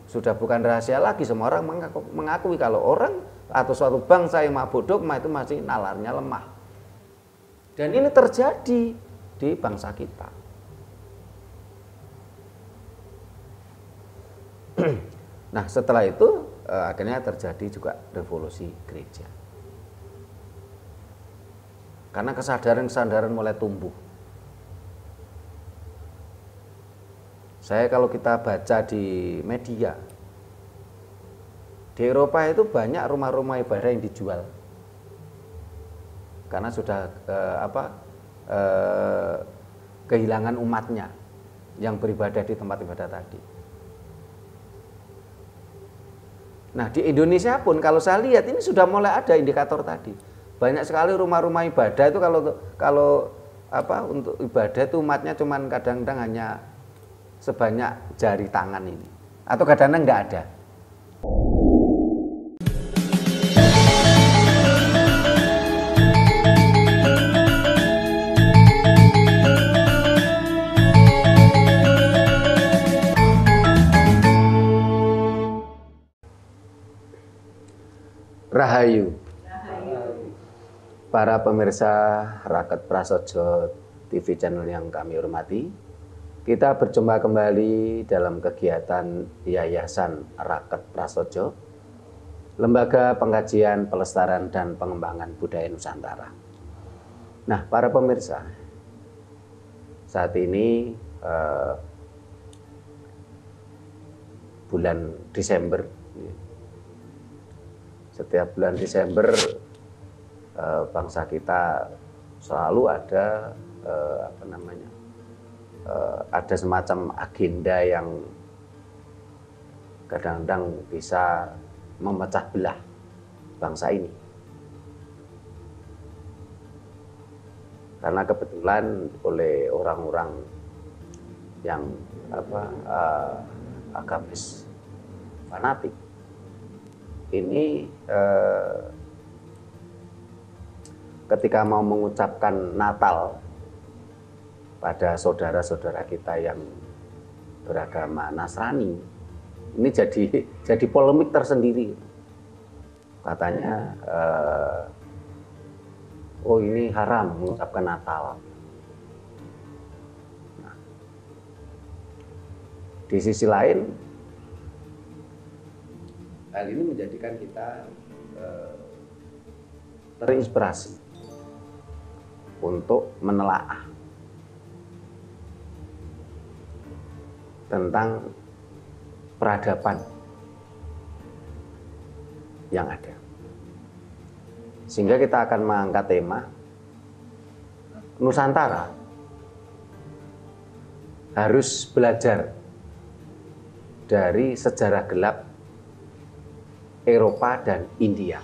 Sudah bukan rahasia lagi, semua orang mengakui kalau orang atau suatu bangsa yang mabuk dogma itu masih nalarnya lemah. Dan ini terjadi di bangsa kita. Nah, setelah itu akhirnya terjadi juga revolusi gereja. Karena kesadaran-kesadaran mulai tumbuh. Kalau kita baca di media, di Eropa itu banyak rumah-rumah ibadah yang dijual. Karena sudah kehilangan umatnya yang beribadah di tempat ibadah tadi. Nah, di Indonesia pun kalau saya lihat ini sudah mulai ada indikator tadi. Banyak sekali rumah-rumah ibadah itu kalau untuk ibadah itu umatnya cuman kadang-kadang hanya sebanyak jari tangan ini, atau kadang-kadang nggak ada. Rahayu. Para pemirsa Raket Prasojo TV channel yang kami hormati, kita berjumpa kembali dalam kegiatan Yayasan Raket Prasojo, Lembaga Pengkajian, Pelestarian, dan Pengembangan Budaya Nusantara. Nah, para pemirsa, saat ini bulan Desember, setiap bulan Desember bangsa kita selalu ada ada semacam agenda yang kadang-kadang bisa memecah belah bangsa ini. Karena kebetulan oleh orang-orang yang agamis fanatik ini ketika mau mengucapkan Natal pada saudara-saudara kita yang beragama Nasrani, ini jadi polemik tersendiri. Katanya, oh ini haram mengucapkan Natal. Nah, di sisi lain, hal ini menjadikan kita terinspirasi untuk menelaah tentang peradaban yang ada. Sehingga kita akan mengangkat tema Nusantara harus belajar dari sejarah gelap Eropa dan India.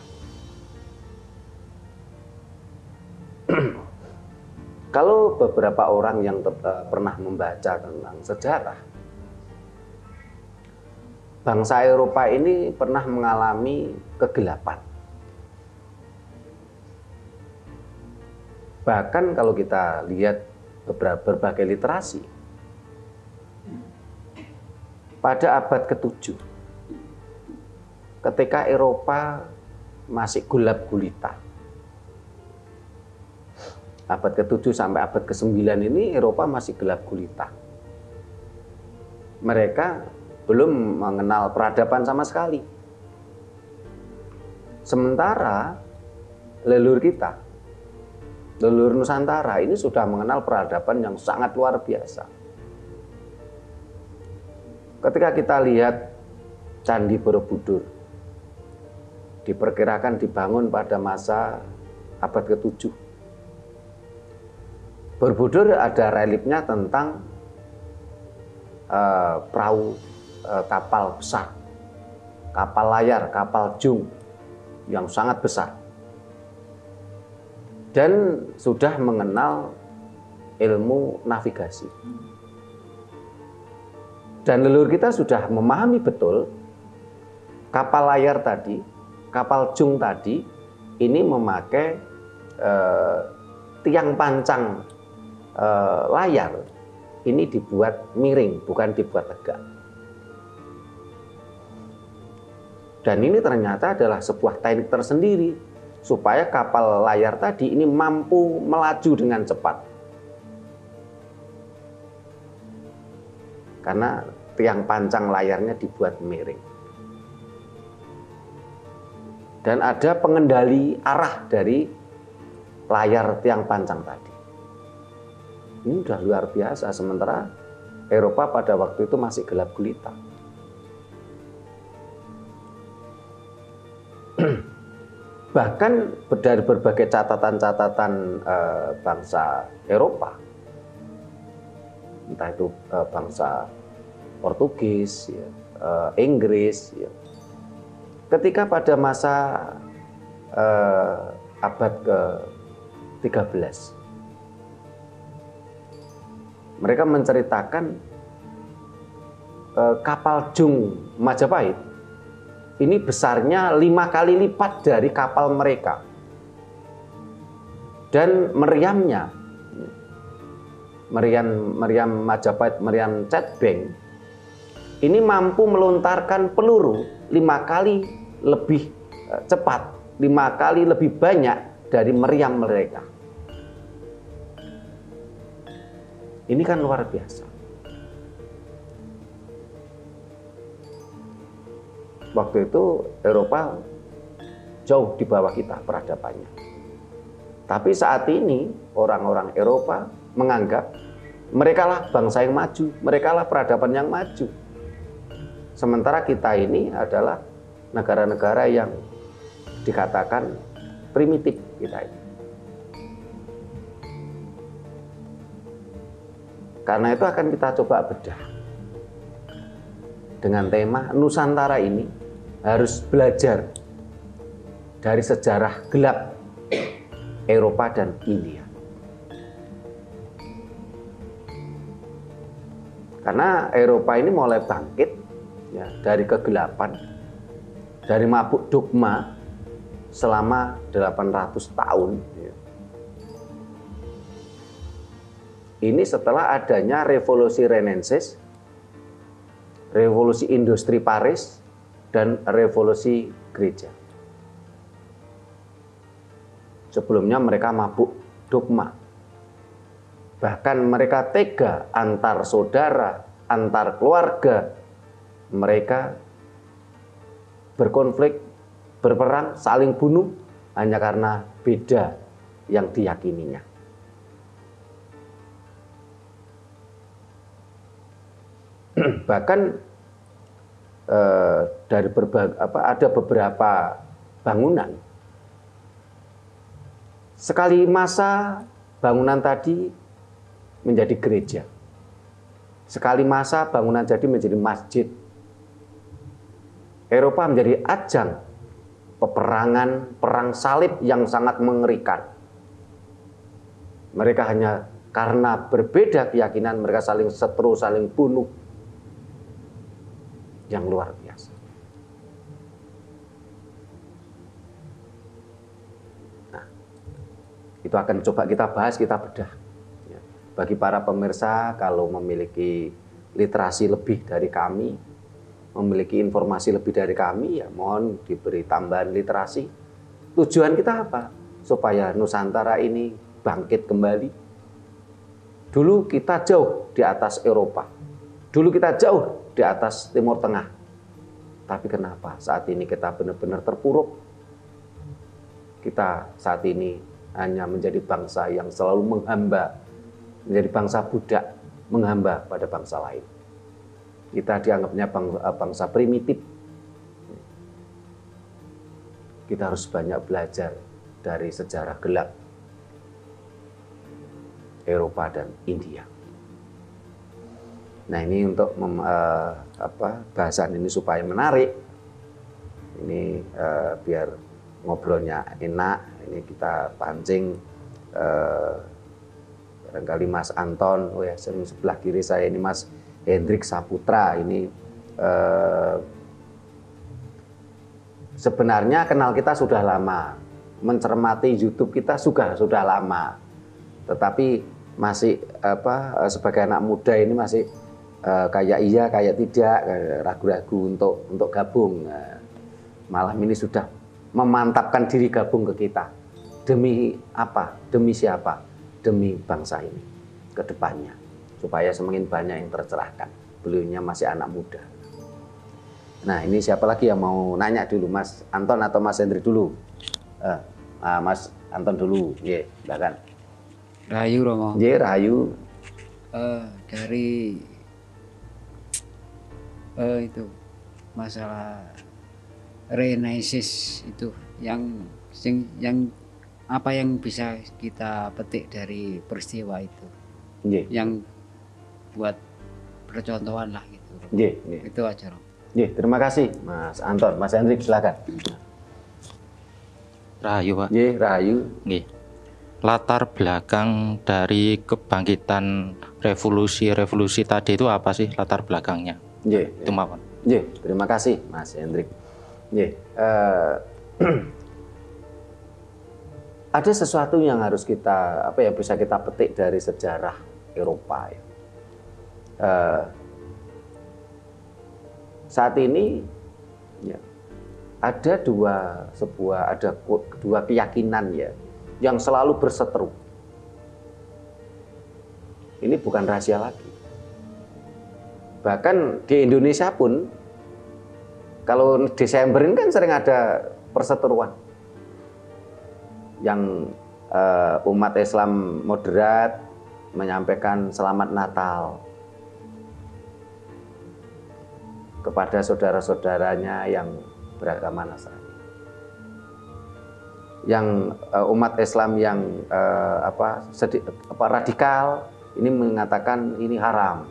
Kalau beberapa orang yang pernah membaca tentang sejarah, bangsa Eropa ini pernah mengalami kegelapan. Bahkan kalau kita lihat berbagai literasi, pada abad ke-7, ketika Eropa masih gelap gulita, abad ke-7 sampai abad ke-9 ini Eropa masih gelap gulita. Mereka belum mengenal peradaban sama sekali. Sementara leluhur kita, leluhur Nusantara ini sudah mengenal peradaban yang sangat luar biasa. Ketika kita lihat Candi Borobudur, diperkirakan dibangun pada masa abad ke-7. Borobudur ada reliefnya tentang perahu kapal besar, kapal layar, kapal jung yang sangat besar, dan sudah mengenal ilmu navigasi. Dan leluhur kita sudah memahami betul kapal layar tadi, kapal jung tadi, ini memakai tiang pancang layar ini dibuat miring, bukan dibuat tegak. Dan ini ternyata adalah sebuah teknik tersendiri supaya kapal layar tadi ini mampu melaju dengan cepat. Karena tiang pancang layarnya dibuat miring. Dan ada pengendali arah dari layar tiang pancang tadi. Ini udah luar biasa, sementara Eropa pada waktu itu masih gelap gulita. Bahkan dari berbagai catatan-catatan bangsa Eropa, entah itu bangsa Portugis, ya, Inggris, ya, ketika pada masa abad ke-13, mereka menceritakan kapal Jung Majapahit ini besarnya 5 kali lipat dari kapal mereka. Dan meriam Majapahit, meriam Chet Bank, ini mampu melontarkan peluru 5 kali lebih cepat, 5 kali lebih banyak dari meriam mereka. Ini kan luar biasa. Waktu itu Eropa jauh di bawah kita peradabannya. Tapi saat ini orang-orang Eropa menganggap merekalah bangsa yang maju, merekalah peradaban yang maju. Sementara kita ini adalah negara-negara yang dikatakan primitif kita ini. Karena itu akan kita coba bedah dengan tema Nusantara ini harus belajar dari sejarah gelap Eropa dan India. Karena Eropa ini mulai bangkit ya, dari kegelapan, dari mabuk dogma selama 800 tahun. Ya. Ini setelah adanya revolusi Renaissance, revolusi industri Paris, dan revolusi gereja. Sebelumnya mereka mabuk dogma. Bahkan mereka tega antar saudara, antar keluarga. Mereka berkonflik, berperang, saling bunuh hanya karena beda yang diyakininya. Bahkan dari ada beberapa bangunan, sekali masa bangunan tadi menjadi gereja, sekali masa bangunan jadi menjadi masjid. Eropa menjadi ajang peperangan, perang salib yang sangat mengerikan. Mereka hanya karena berbeda keyakinan, mereka saling setru, saling bunuh. Yang luar biasa. Nah, itu akan coba kita bahas, kita bedah. Ya. Bagi para pemirsa, kalau memiliki literasi lebih dari kami, memiliki informasi lebih dari kami, ya mohon diberi tambahan literasi. Tujuan kita apa? Supaya Nusantara ini bangkit kembali. Dulu kita jauh di atas Eropa. Dulu kita jauh di atas Timur Tengah. Tapi kenapa saat ini kita benar-benar terpuruk? Kita saat ini hanya menjadi bangsa yang selalu menghamba, menjadi bangsa budak, menghamba pada bangsa lain. Kita dianggapnya bangsa primitif. Kita harus banyak belajar dari sejarah gelap Eropa dan India. Nah, ini untuk bahasan ini supaya menarik. Ini biar ngobrolnya enak. Ini kita pancing barangkali Mas Anton, oh ya, sebelah kiri saya ini Mas Hendrik Saputra. Ini sebenarnya kenal kita sudah lama, mencermati YouTube kita sudah lama, tetapi masih sebagai anak muda ini masih kayak iya, kayak tidak, ragu-ragu untuk gabung. malam ini sudah memantapkan diri gabung ke kita. Demi apa? Demi siapa? Demi bangsa ini ke depannya. Supaya semakin banyak yang tercerahkan. Beliaunya masih anak muda. Nah, ini siapa lagi yang mau nanya dulu, Mas Anton atau Mas Hendri dulu? Mas Anton dulu, ya, silakan. Rahayu Romo. Ya, Rahayu. Dari itu masalah Renesis itu yang apa yang bisa kita petik dari peristiwa itu, yang buat percontohan lah gitu. Itu aja Romo. Terima kasih Mas Anton. Mas Hendrik silakan. Rahayu Pak. Rahayu. Latar belakang dari kebangkitan revolusi tadi itu apa sih latar belakangnya? Itu mawon. Terima kasih Mas Hendrik. Ada sesuatu yang harus kita bisa kita petik dari sejarah Eropa. Saat ini ada dua keyakinan yang selalu berseteru. Ini bukan rahasia lagi. Bahkan di Indonesia pun, kalau Desember ini kan sering ada perseteruan. Yang umat Islam moderat menyampaikan selamat Natal kepada saudara-saudaranya yang beragama Nasrani. Yang umat Islam yang radikal ini mengatakan ini haram.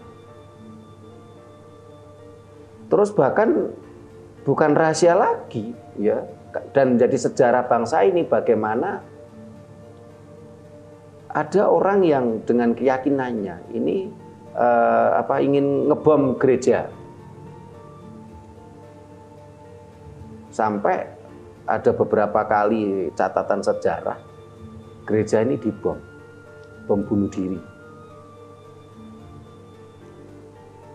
Terus bahkan bukan rahasia lagi dan menjadi sejarah bangsa ini bagaimana ada orang yang dengan keyakinannya ini ingin ngebom gereja. Sampai ada beberapa kali catatan sejarah gereja ini dibom, bom bunuh diri.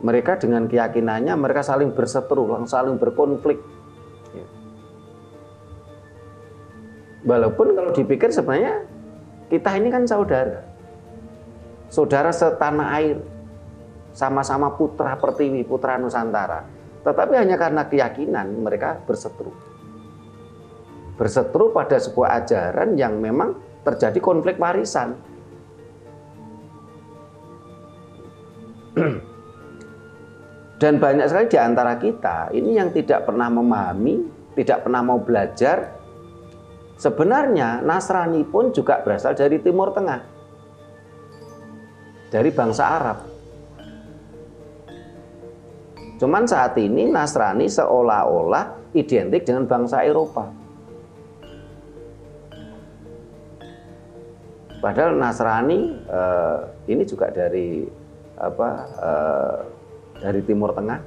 Mereka dengan keyakinannya mereka saling berseteru, saling berkonflik. Walaupun kalau dipikir sebenarnya kita ini kan saudara setanah air, sama-sama putra pertiwi, putra Nusantara. Tetapi hanya karena keyakinan mereka berseteru. Berseteru pada sebuah ajaran yang memang terjadi konflik warisan. Dan banyak sekali di antara kita ini yang tidak pernah memahami, tidak pernah mau belajar. Sebenarnya Nasrani pun juga berasal dari Timur Tengah. Dari bangsa Arab. Cuman saat ini Nasrani seolah-olah identik dengan bangsa Eropa. Padahal Nasrani ini juga dari dari Timur Tengah.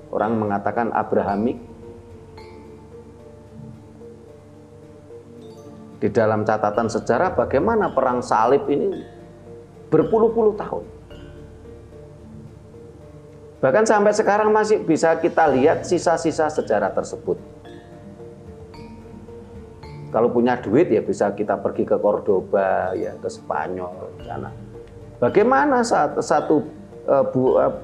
Orang mengatakan Abrahamik. Di dalam catatan sejarah bagaimana perang salib ini berpuluh-puluh tahun. Bahkan sampai sekarang masih bisa kita lihat sisa-sisa sejarah tersebut. Kalau punya duit ya bisa kita pergi ke Cordoba, ke Spanyol, sana. Bagaimana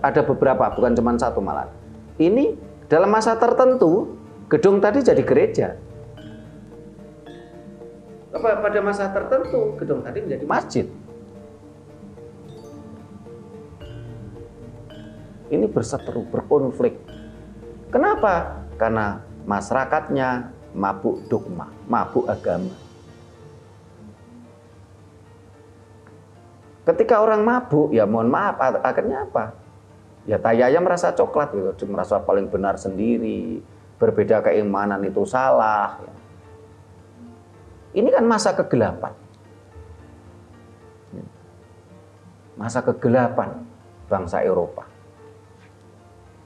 ada beberapa, bukan cuma satu malah. Ini dalam masa tertentu gedung tadi jadi gereja. Pada masa tertentu gedung tadi menjadi masjid. Ini berseteru, berkonflik. Kenapa? Karena masyarakatnya mabuk dogma, mabuk agama. Ketika orang mabuk, ya mohon maaf, akhirnya apa? Ya tayanya merasa coklat, gitu, merasa paling benar sendiri, berbeda keimanan itu salah. Ini kan masa kegelapan. Masa kegelapan bangsa Eropa.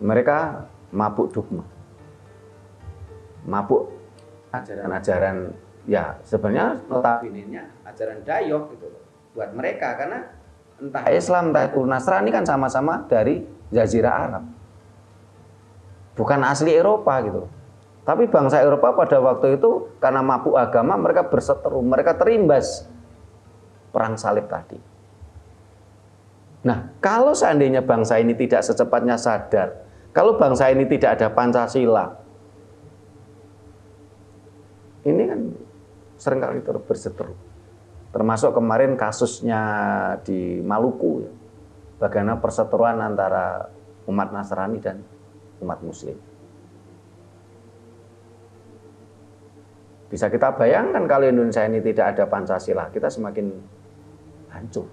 Mereka mabuk dogma, mabuk ajaran-ajaran, ya sebenarnya notabene-nya ajaran Dayok gitu loh buat mereka, karena entah Islam entah itu Nasrani kan sama-sama dari Jazirah Arab, bukan asli Eropa gitu. Tapi bangsa Eropa pada waktu itu karena mabuk agama mereka berseteru, mereka terimbas perang salib tadi. Nah, kalau seandainya bangsa ini tidak secepatnya sadar, kalau bangsa ini tidak ada Pancasila, ini kan seringkali berseteru. Termasuk kemarin kasusnya di Maluku, ya. Bagaimana perseteruan antara umat Nasrani dan umat Muslim. Bisa kita bayangkan kalau Indonesia ini tidak ada Pancasila, kita semakin hancur.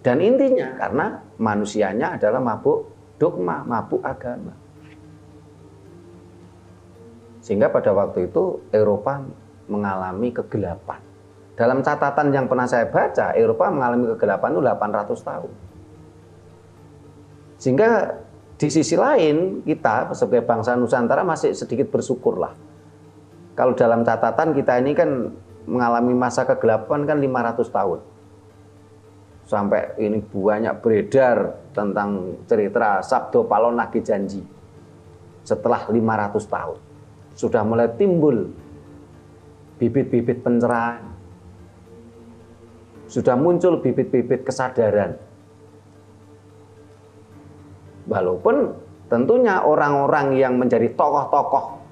Dan intinya karena manusianya adalah mabuk dogma, mabuk agama. Sehingga pada waktu itu Eropa mengalami kegelapan. Dalam catatan yang pernah saya baca, Eropa mengalami kegelapan itu 800 tahun. Sehingga di sisi lain kita sebagai bangsa Nusantara masih sedikit bersyukurlah. Kalau dalam catatan kita ini kan mengalami masa kegelapan kan 500 tahun. Sampai ini banyak beredar tentang cerita Sabdo Palon Nagih Janji. Setelah 500 tahun sudah mulai timbul bibit-bibit pencerahan. Sudah muncul bibit-bibit kesadaran. Walaupun tentunya orang-orang yang menjadi tokoh-tokoh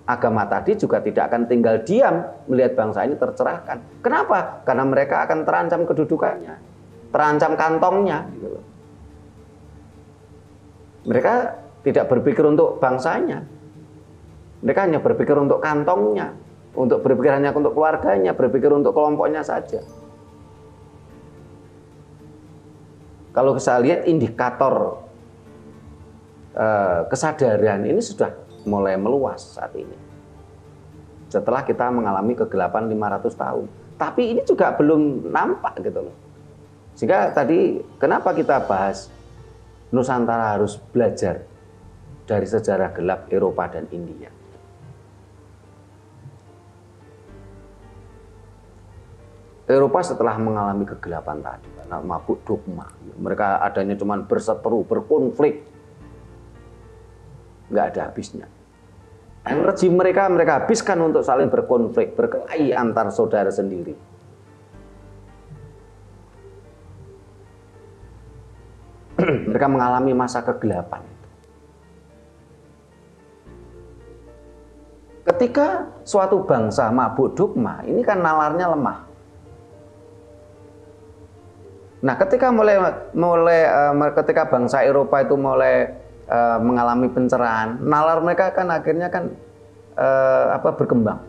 agama tadi juga tidak akan tinggal diam melihat bangsa ini tercerahkan. Kenapa? Karena mereka akan terancam kedudukannya, terancam kantongnya. Mereka tidak berpikir untuk bangsanya. Mereka hanya berpikir untuk kantongnya, untuk berpikir hanya untuk keluarganya, berpikir untuk kelompoknya saja. Kalau saya lihat indikator kesadaran ini sudah mulai meluas saat ini. Setelah kita mengalami kegelapan 500 tahun. Tapi ini juga belum nampak gitu loh. Sehingga tadi kenapa kita bahas Nusantara harus belajar dari sejarah gelap Eropa dan India. Eropa setelah mengalami kegelapan tadi, karena mabuk dogma, mereka adanya cuma berseteru, berkonflik, nggak ada habisnya. Energi mereka habiskan untuk saling berkonflik, berkelahi antar saudara sendiri. Mereka mengalami masa kegelapan. Ketika suatu bangsa mabuk dogma, ini kan nalarnya lemah. Nah, ketika ketika bangsa Eropa itu mulai mengalami pencerahan, nalar mereka kan akhirnya kan berkembang.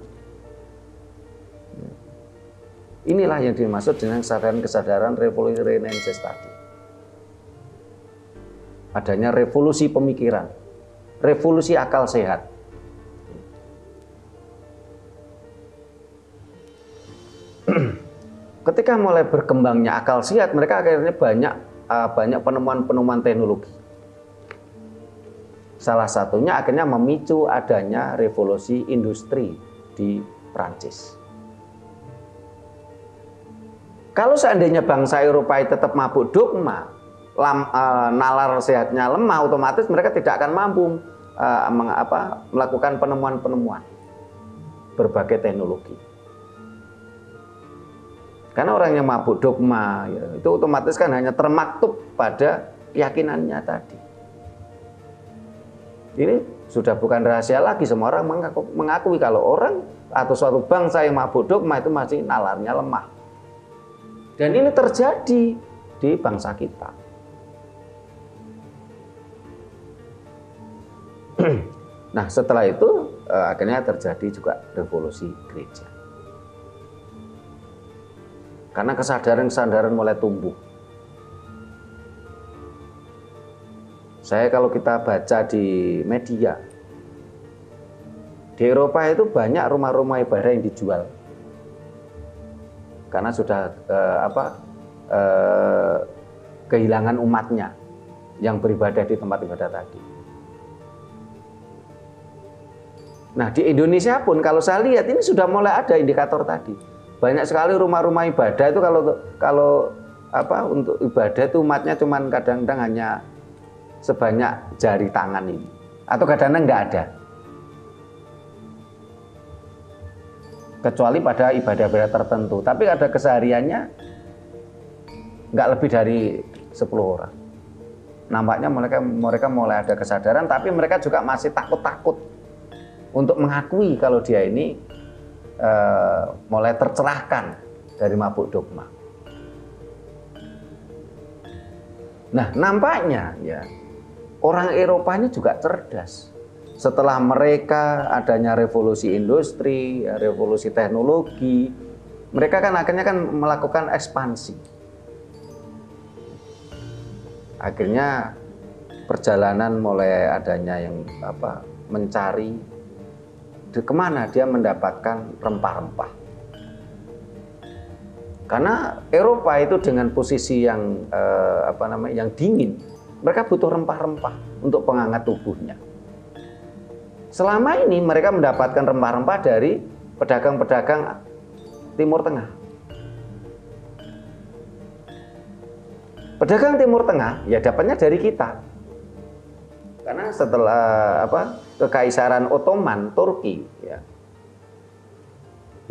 Inilah yang dimaksud dengan kesadaran revolusi Renaissance tadi. Adanya revolusi pemikiran, revolusi akal sehat. Ketika mulai berkembangnya akal sehat, mereka akhirnya banyak penemuan-penemuan teknologi. Salah satunya akhirnya memicu adanya revolusi industri di Prancis. Kalau seandainya bangsa Eropa tetap mabuk dogma, nalar sehatnya lemah, otomatis mereka tidak akan mampu melakukan penemuan-penemuan berbagai teknologi. Karena orang yang mabuk dogma ya, itu otomatis kan hanya termaktub pada keyakinannya tadi. Ini sudah bukan rahasia lagi, semua orang mengakui kalau orang atau suatu bangsa yang mabuk dogma itu masih nalarnya lemah. Dan ini terjadi di bangsa kita. Nah, setelah itu akhirnya terjadi juga revolusi gereja. Karena kesadaran-kesadaran mulai tumbuh. Kalau kita baca di media, di Eropa itu banyak rumah-rumah ibadah yang dijual. Karena sudah kehilangan umatnya yang beribadah di tempat ibadah tadi. Nah, di Indonesia pun kalau saya lihat ini sudah mulai ada indikator tadi. Banyak sekali rumah-rumah ibadah itu untuk ibadah itu umatnya cuman kadang-kadang hanya sebanyak jari tangan ini. Atau kadang-kadang nggak ada. Kecuali pada ibadah-ibadah tertentu. Tapi ada kesehariannya nggak lebih dari 10 orang. Nampaknya mereka mulai ada kesadaran, tapi mereka juga masih takut-takut untuk mengakui kalau dia ini mulai tercerahkan dari mabuk dogma. Nah, nampaknya ya orang Eropa ini juga cerdas. Setelah mereka adanya revolusi industri, revolusi teknologi, mereka kan akhirnya kan melakukan ekspansi. Akhirnya perjalanan mulai adanya yang mencari kemana dia mendapatkan rempah-rempah. Karena Eropa itu dengan posisi yang yang dingin, mereka butuh rempah-rempah untuk penghangat tubuhnya. Selama ini mereka mendapatkan rempah-rempah dari pedagang-pedagang Timur Tengah. Pedagang Timur Tengah ya dapatnya dari kita. Karena setelah Kekaisaran Ottoman Turki ya,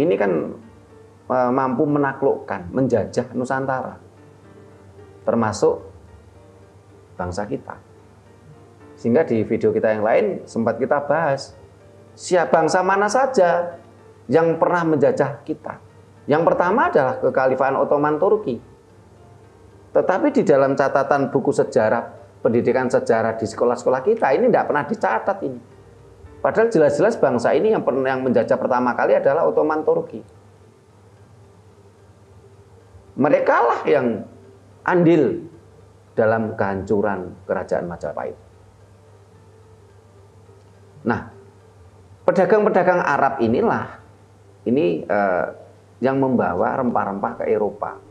ini kan mampu menaklukkan, menjajah Nusantara, termasuk bangsa kita. Sehingga di video kita yang lain sempat kita bahas bangsa mana saja yang pernah menjajah kita. Yang pertama adalah Kekhalifahan Ottoman Turki. Tetapi di dalam catatan buku sejarah, pendidikan sejarah di sekolah-sekolah kita ini tidak pernah dicatat ini. Padahal jelas-jelas bangsa ini yang menjajah pertama kali adalah Ottoman Turki. Mereka lah yang andil dalam kehancuran kerajaan Majapahit. Nah, pedagang-pedagang Arab inilah yang membawa rempah-rempah ke Eropa.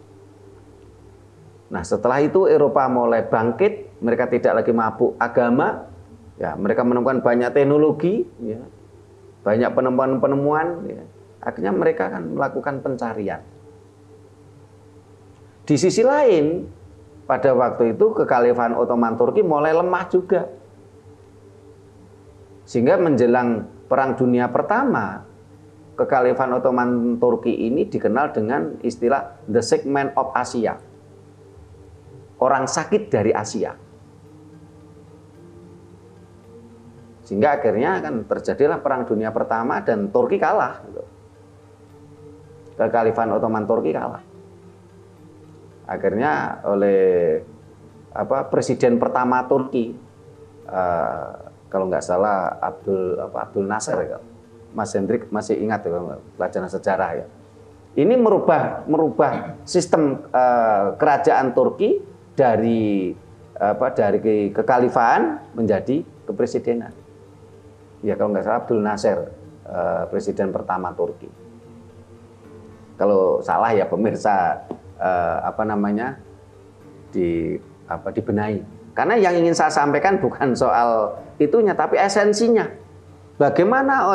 Nah, setelah itu Eropa mulai bangkit, mereka tidak lagi mabuk agama, ya, mereka menemukan banyak teknologi, ya, banyak penemuan-penemuan, ya. Akhirnya mereka akan melakukan pencarian. Di sisi lain, pada waktu itu Kekhalifahan Ottoman Turki mulai lemah juga. Sehingga menjelang Perang Dunia Pertama, Kekhalifahan Ottoman Turki ini dikenal dengan istilah The Sick Man of Asia. Orang sakit dari Asia. Sehingga akhirnya kan terjadilah Perang Dunia Pertama dan Turki kalah. Kekhalifahan Ottoman Turki kalah. Akhirnya oleh presiden pertama Turki, kalau nggak salah Abdul Nasser, Mas Hendrik masih ingat ya, pelajaran sejarah ya. Ini merubah sistem kerajaan Turki dari kekhalifahan menjadi kepresidenan. Ya kalau nggak salah Abdul Nasser, presiden pertama Turki. Kalau salah ya pemirsa dibenahi. Karena yang ingin saya sampaikan bukan soal itunya, tapi esensinya. Bagaimana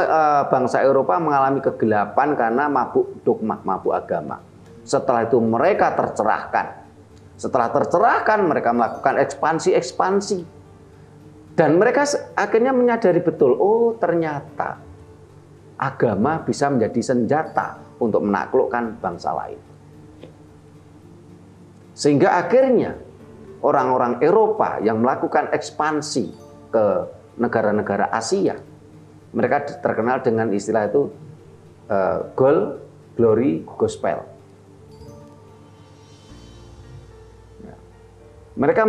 bangsa Eropa mengalami kegelapan karena mabuk dogma, mabuk agama. Setelah itu mereka tercerahkan. Setelah tercerahkan, mereka melakukan ekspansi. Dan mereka akhirnya menyadari betul, oh ternyata agama bisa menjadi senjata untuk menaklukkan bangsa lain. Sehingga akhirnya orang-orang Eropa yang melakukan ekspansi ke negara-negara Asia, mereka terkenal dengan istilah itu gold, glory, gospel. Mereka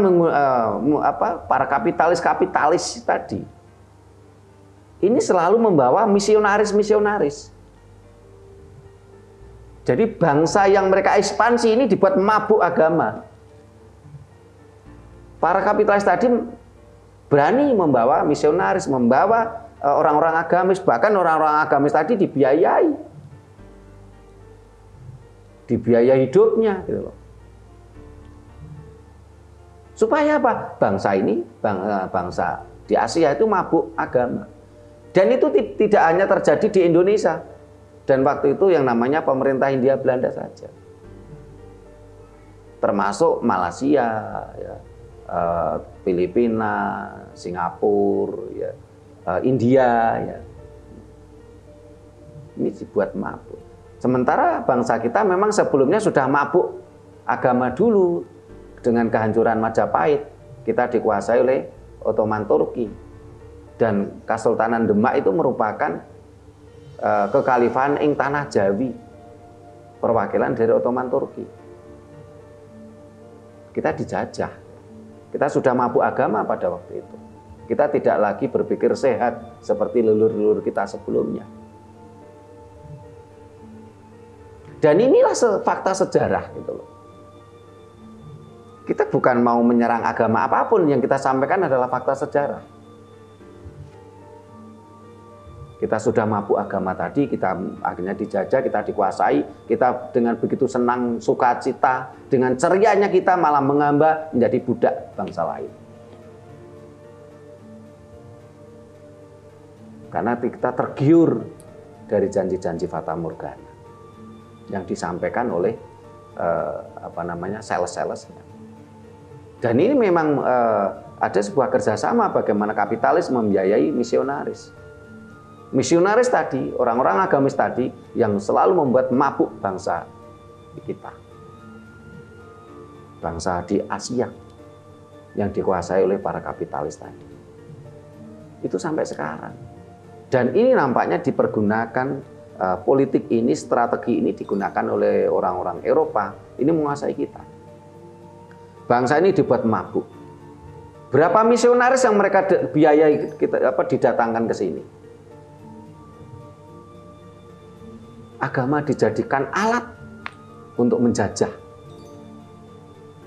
para kapitalis tadi ini selalu membawa misionaris. Jadi bangsa yang mereka ekspansi ini dibuat mabuk agama. Para kapitalis tadi berani membawa misionaris, membawa orang-orang agamis, bahkan orang-orang agamis tadi dibiayai hidupnya, gitu loh. Supaya apa? Bangsa ini, bangsa di Asia itu mabuk agama. Dan itu tidak hanya terjadi di Indonesia. Dan waktu itu yang namanya pemerintah Hindia Belanda saja. Termasuk Malaysia, ya, Filipina, Singapura, ya, India, ya. Ini dibuat mabuk. Sementara bangsa kita memang sebelumnya sudah mabuk agama dulu dengan kehancuran Majapahit. Kita dikuasai oleh Ottoman Turki. Dan Kesultanan Demak itu merupakan kekhalifahan ing tanah Jawi, perwakilan dari Ottoman Turki. Kita dijajah, kita sudah mabuk agama pada waktu itu. Kita tidak lagi berpikir sehat seperti leluhur-leluhur kita sebelumnya. Dan inilah fakta sejarah gitu loh. Kita bukan mau menyerang agama apapun, yang kita sampaikan adalah fakta sejarah. Kita sudah mabuk agama tadi, kita akhirnya dijajah, kita dikuasai, kita dengan begitu senang, sukacita, dengan cerianya kita malah mengambah menjadi budak bangsa lain. Karena kita tergiur dari janji-janji Fata Morgana yang disampaikan oleh sales-salesnya. Dan ini memang ada sebuah kerjasama bagaimana kapitalis membiayai misionaris. Misionaris tadi, orang-orang agamis tadi yang selalu membuat mabuk bangsa kita. Bangsa di Asia yang dikuasai oleh para kapitalis tadi. Itu sampai sekarang. Dan ini nampaknya dipergunakan, politik ini, strategi ini digunakan oleh orang-orang Eropa. Ini menguasai kita. Bangsa ini dibuat mabuk. Berapa misionaris yang mereka biayai kita didatangkan ke sini? Agama dijadikan alat untuk menjajah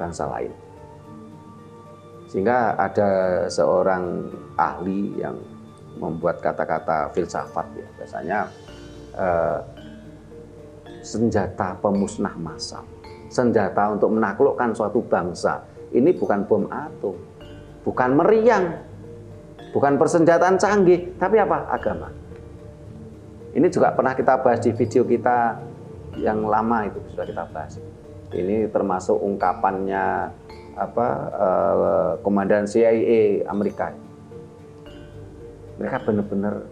bangsa lain. Sehingga ada seorang ahli yang membuat kata-kata filsafat, ya, biasanya senjata pemusnah massal, senjata untuk menaklukkan suatu bangsa. Ini bukan bom atom, bukan meriam, bukan persenjataan canggih, tapi apa? Agama. Ini juga pernah kita bahas di video kita yang lama, itu sudah kita bahas. Ini termasuk ungkapannya komandan CIA Amerika. Mereka benar-benar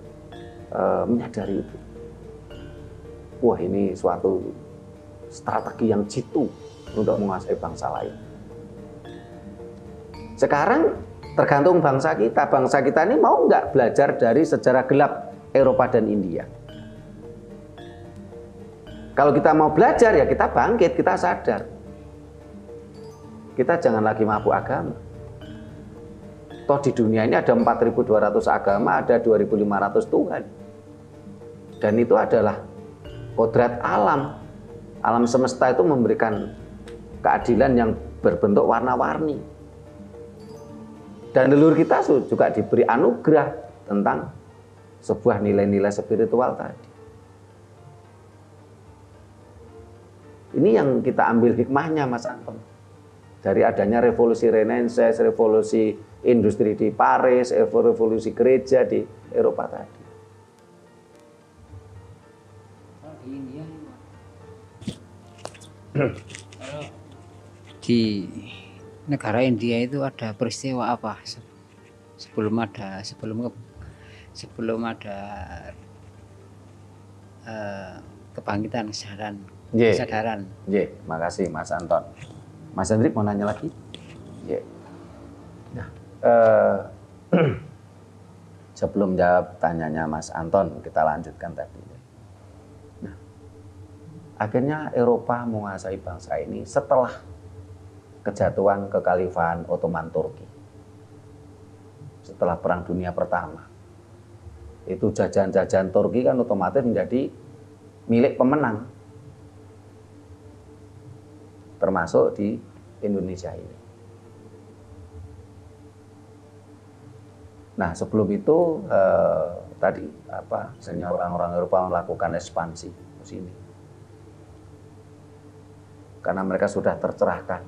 menyadari itu. Wah, ini suatu strategi yang jitu untuk menguasai bangsa lain. Sekarang tergantung bangsa kita. Bangsa kita ini mau nggak belajar dari sejarah gelap Eropa dan India. Kalau kita mau belajar, ya kita bangkit, kita sadar. Kita jangan lagi mabuk agama. Toh di dunia ini ada 4.200 agama, ada 2.500 Tuhan. Dan itu adalah kodrat alam. Alam semesta itu memberikan keadilan yang berbentuk warna-warni. Dan leluhur kita juga diberi anugerah tentang sebuah nilai-nilai spiritual tadi. Ini yang kita ambil hikmahnya, Mas Anton. Dari adanya revolusi Renaissance, revolusi industri di Paris, revolusi gereja di Eropa tadi. Di negara India itu ada peristiwa apa sebelum ada kebangkitan kesadaran. Makasih Mas Anton. Mas Hendrik mau nanya lagi? Nah, sebelum jawab tanyanya Mas Anton, kita lanjutkan tadi. Nah, akhirnya Eropa menguasai bangsa ini setelah kejatuhan kekhalifahan Ottoman Turki. Setelah Perang Dunia Pertama. Itu jajahan-jajahan Turki kan otomatis menjadi milik pemenang. Termasuk di Indonesia ini. Nah, sebelum itu misalnya orang-orang Eropa melakukan ekspansi ke sini. Karena mereka sudah tercerahkan.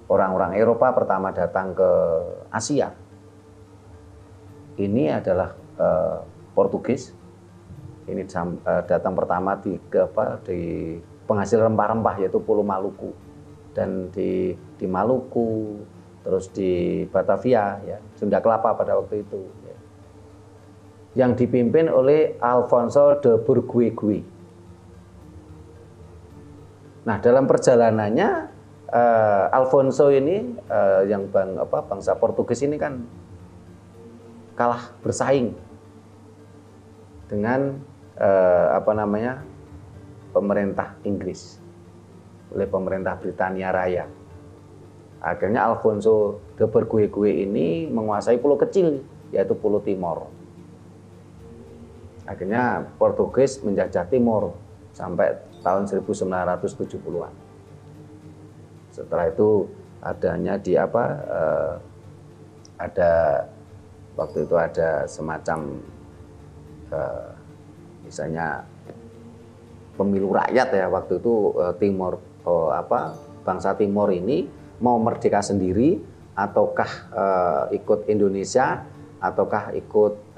Orang-orang Eropa pertama datang ke Asia. Ini adalah Portugis. Ini datang pertama di penghasil rempah-rempah, yaitu Pulau Maluku. dan di Maluku, terus di Batavia, ya, Sunda Kelapa pada waktu itu, ya, yang dipimpin oleh Alfonso de Burguegue. Nah, dalam perjalanannya Alfonso ini yang bangsa Portugis ini kan kalah bersaing dengan pemerintah Inggris, oleh pemerintah Britania Raya. Akhirnya Alfonso de Burguegue ini menguasai pulau kecil, yaitu Pulau Timor. Akhirnya Portugis menjajah Timor sampai tahun 1970-an. Setelah itu adanya waktu itu ada semacam misalnya pemilu rakyat ya, waktu itu bangsa Timor ini mau merdeka sendiri ataukah ikut Indonesia ataukah ikut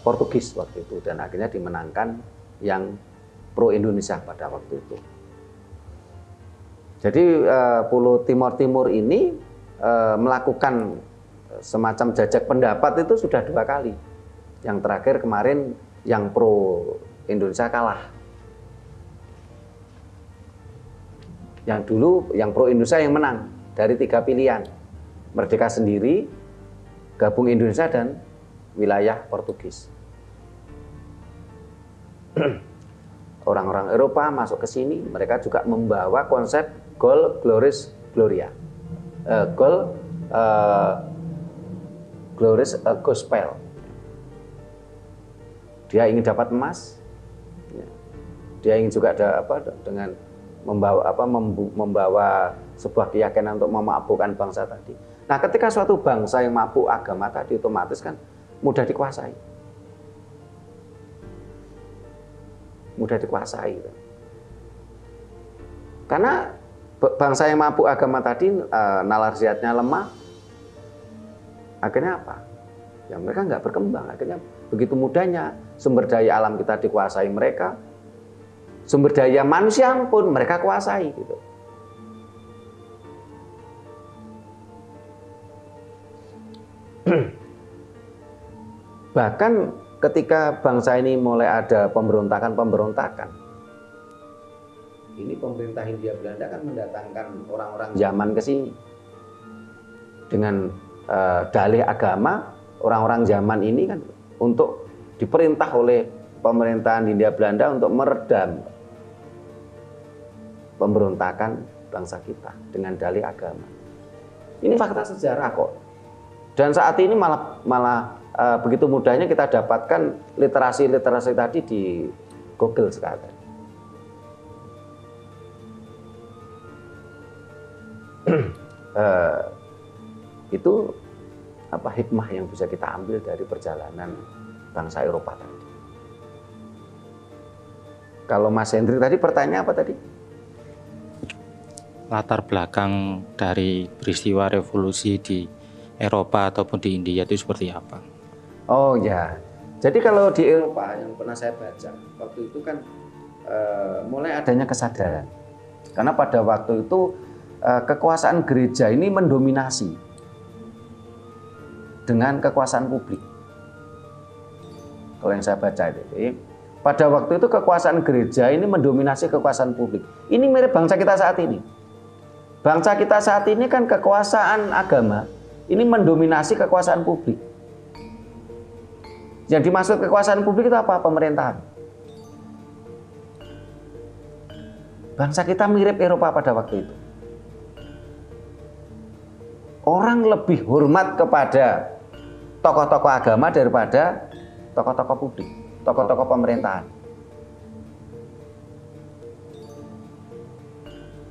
Portugis waktu itu, dan akhirnya dimenangkan yang pro Indonesia pada waktu itu. Jadi Pulau Timor ini melakukan semacam jajak pendapat itu sudah 2 kali. Yang terakhir kemarin yang pro Indonesia kalah. Yang dulu yang pro Indonesia yang menang dari 3 pilihan. Merdeka sendiri, gabung Indonesia, dan wilayah Portugis. Orang-orang Eropa masuk ke sini, mereka juga membawa konsep Gold Gloris Gloria. Gloris Gospel. Dia ingin dapat emas. Dia ingin juga dengan membawa sebuah keyakinan untuk memabukkan bangsa tadi. Nah, ketika suatu bangsa yang mabuk agama tadi, otomatis kan mudah dikuasai. Mudah dikuasai. Karena bangsa yang mabuk agama tadi nalar ziatnya lemah, akhirnya apa? Ya mereka nggak berkembang. Akhirnya begitu mudahnya sumber daya alam kita dikuasai mereka, sumber daya manusia pun mereka kuasai gitu. Bahkan ketika bangsa ini mulai ada pemberontakan, ini pemerintah Hindia Belanda kan mendatangkan orang-orang zaman ke sini dengan dalih agama. Orang-orang zaman ini kan untuk diperintah oleh pemerintahan Hindia Belanda untuk meredam pemberontakan bangsa kita dengan dalih agama. Ini fakta sejarah kok. Dan saat ini malah begitu mudahnya kita dapatkan literasi tadi di Google sekarang. Itu hikmah yang bisa kita ambil dari perjalanan bangsa Eropa tadi. Kalau Mas Hendri tadi pertanyaan apa tadi? Latar belakang dari peristiwa revolusi di Eropa ataupun di India itu seperti apa? Oh ya, jadi kalau di Eropa yang pernah saya baca, waktu itu kan mulai adanya kesadaran. Karena pada waktu itu kekuasaan gereja ini mendominasi dengan kekuasaan publik. Kalau yang saya baca itu, pada waktu itu kekuasaan gereja ini mendominasi kekuasaan publik. Ini mirip bangsa kita saat ini. Bangsa kita saat ini kan kekuasaan agama ini mendominasi kekuasaan publik. Yang dimaksud kekuasaan publik itu apa? Pemerintahan. Bangsa kita mirip Eropa pada waktu itu. Orang lebih hormat kepada tokoh-tokoh agama daripada tokoh-tokoh publik, tokoh-tokoh pemerintahan.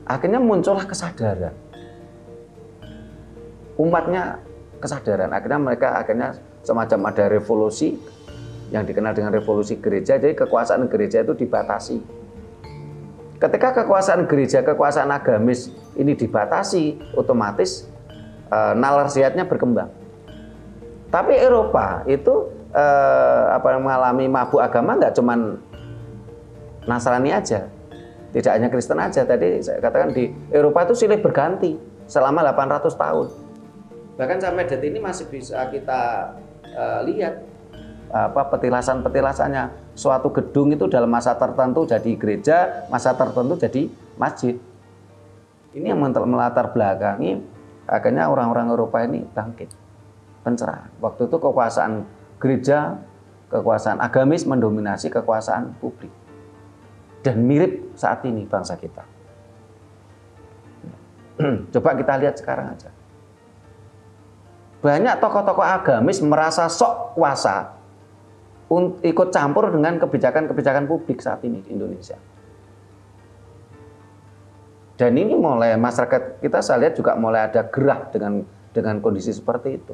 Akhirnya muncullah kesadaran. Umatnya kesadaran. Akhirnya semacam ada revolusi yang dikenal dengan revolusi gereja. Jadi kekuasaan gereja itu dibatasi. Ketika kekuasaan gereja, kekuasaan agamis ini dibatasi, otomatis nalar ziatnya berkembang. Tapi Eropa itu mengalami mabuk agama nggak cuman Nasrani aja. Tidak hanya Kristen aja, tadi saya katakan di Eropa itu silih berganti selama 800 tahun. Bahkan sampai detik ini masih bisa kita lihat petilasan-petilasannya. Suatu gedung itu dalam masa tertentu jadi gereja, masa tertentu jadi masjid. Ini yang melatar belakangi akhirnya orang-orang Eropa ini bangkit, pencerahan. Waktu itu kekuasaan gereja, kekuasaan agamis mendominasi kekuasaan publik. Dan mirip saat ini bangsa kita. Coba kita lihat sekarang aja. Banyak tokoh-tokoh agamis merasa sok kuasa ikut campur dengan kebijakan-kebijakan publik saat ini di Indonesia. Dan ini mulai masyarakat kita saya lihat juga mulai ada gerah dengan kondisi seperti itu.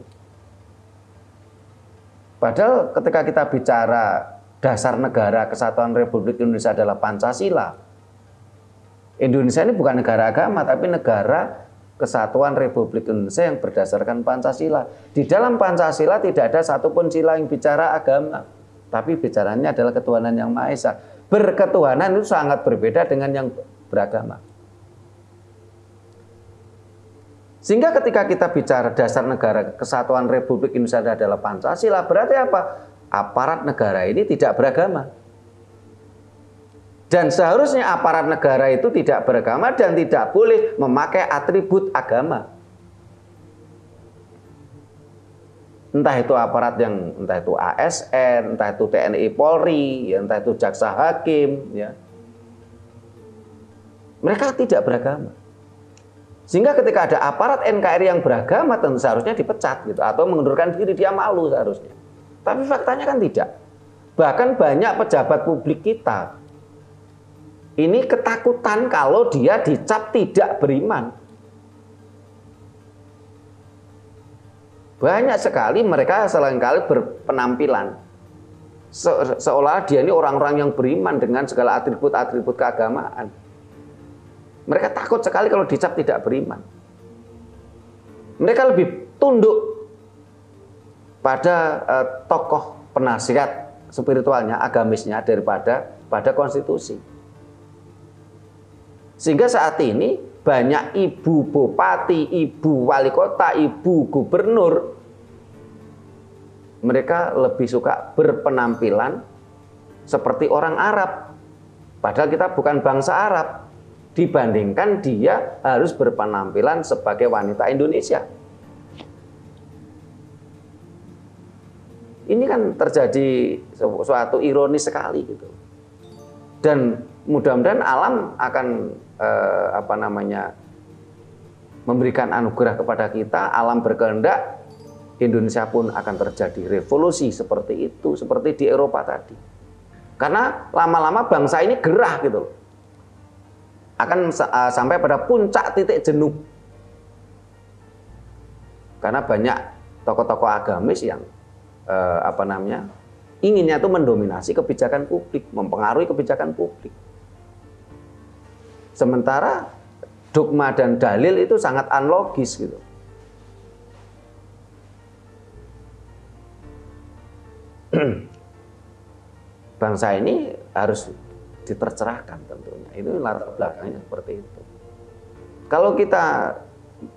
Padahal ketika kita bicara dasar negara kesatuan Republik Indonesia adalah Pancasila. Indonesia ini bukan negara agama, tapi negara kesatuan Republik Indonesia yang berdasarkan Pancasila. Di dalam Pancasila tidak ada satupun sila yang bicara agama, tapi bicaranya adalah ketuhanan yang Maha Esa. Berketuhanan itu sangat berbeda dengan yang beragama. Sehingga ketika kita bicara dasar negara kesatuan Republik Indonesia adalah Pancasila, berarti apa? Aparat negara ini tidak beragama. Dan seharusnya aparat negara itu tidak beragama dan tidak boleh memakai atribut agama. Entah itu aparat entah itu ASN, entah itu TNI Polri, entah itu jaksa hakim, ya. Mereka tidak beragama. Sehingga ketika ada aparat NKRI yang beragama tentu seharusnya dipecat gitu atau mengundurkan diri, dia malu seharusnya. Tapi faktanya kan tidak. Bahkan banyak pejabat publik kita ini ketakutan kalau dia dicap tidak beriman. Banyak sekali mereka seringkali berpenampilan seolah dia ini orang-orang yang beriman dengan segala atribut-atribut keagamaan. Mereka takut sekali kalau dicap tidak beriman. Mereka lebih tunduk pada tokoh penasihat spiritualnya, agamisnya daripada pada konstitusi. Sehingga saat ini banyak ibu bupati, ibu wali kota, ibu gubernur, mereka lebih suka berpenampilan seperti orang Arab. Padahal kita bukan bangsa Arab. Dibandingkan dia harus berpenampilan sebagai wanita Indonesia. Ini kan terjadi suatu ironis sekali gitu. Dan mudah-mudahan alam akan memberikan anugerah kepada kita, alam berkehendak, Indonesia pun akan terjadi revolusi seperti itu, seperti di Eropa tadi. Karena lama-lama bangsa ini gerah gitu loh. Akan sampai pada puncak titik jenuh. Karena banyak tokoh-tokoh agamis yang inginnya itu mendominasi kebijakan publik, mempengaruhi kebijakan publik. Sementara dogma dan dalil itu sangat unlogis gitu. Bangsa ini harus ditercerahkan tentunya. Itu latar belakangnya seperti itu. Kalau kita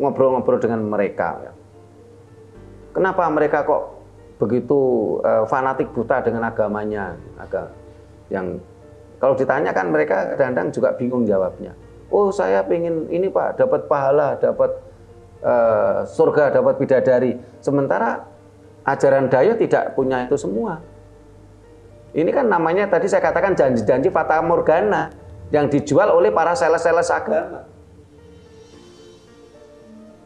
ngobrol-ngobrol dengan mereka, ya, kenapa mereka kok begitu fanatik buta dengan agamanya? Yang kalau ditanya kan mereka kadang-kadang juga bingung jawabnya. Oh, saya pengen ini Pak, dapat pahala, dapat surga, dapat bidadari. Sementara ajaran Dayo tidak punya itu semua. Ini kan namanya tadi saya katakan janji-janji fata morgana yang dijual oleh para sales-sales agama.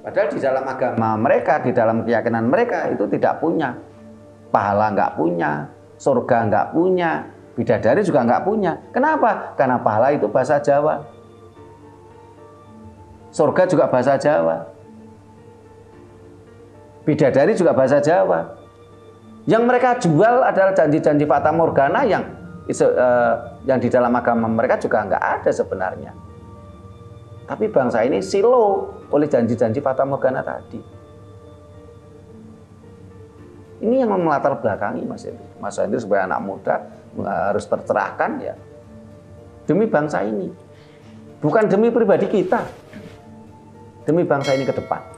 Padahal di dalam agama mereka, di dalam keyakinan mereka itu tidak punya. Pahala nggak punya, surga nggak punya, bidadari juga nggak punya. Kenapa? Karena pahala itu bahasa Jawa. Surga juga bahasa Jawa. Bidadari juga bahasa Jawa. Yang mereka jual adalah janji-janji fata morgana yang di dalam agama mereka juga nggak ada sebenarnya. Tapi bangsa ini silo oleh janji-janji fata morgana tadi. Ini yang melatar belakangi Mas Hendri sebagai anak muda harus tercerahkan ya demi bangsa ini. Bukan demi pribadi kita, demi bangsa ini ke depan.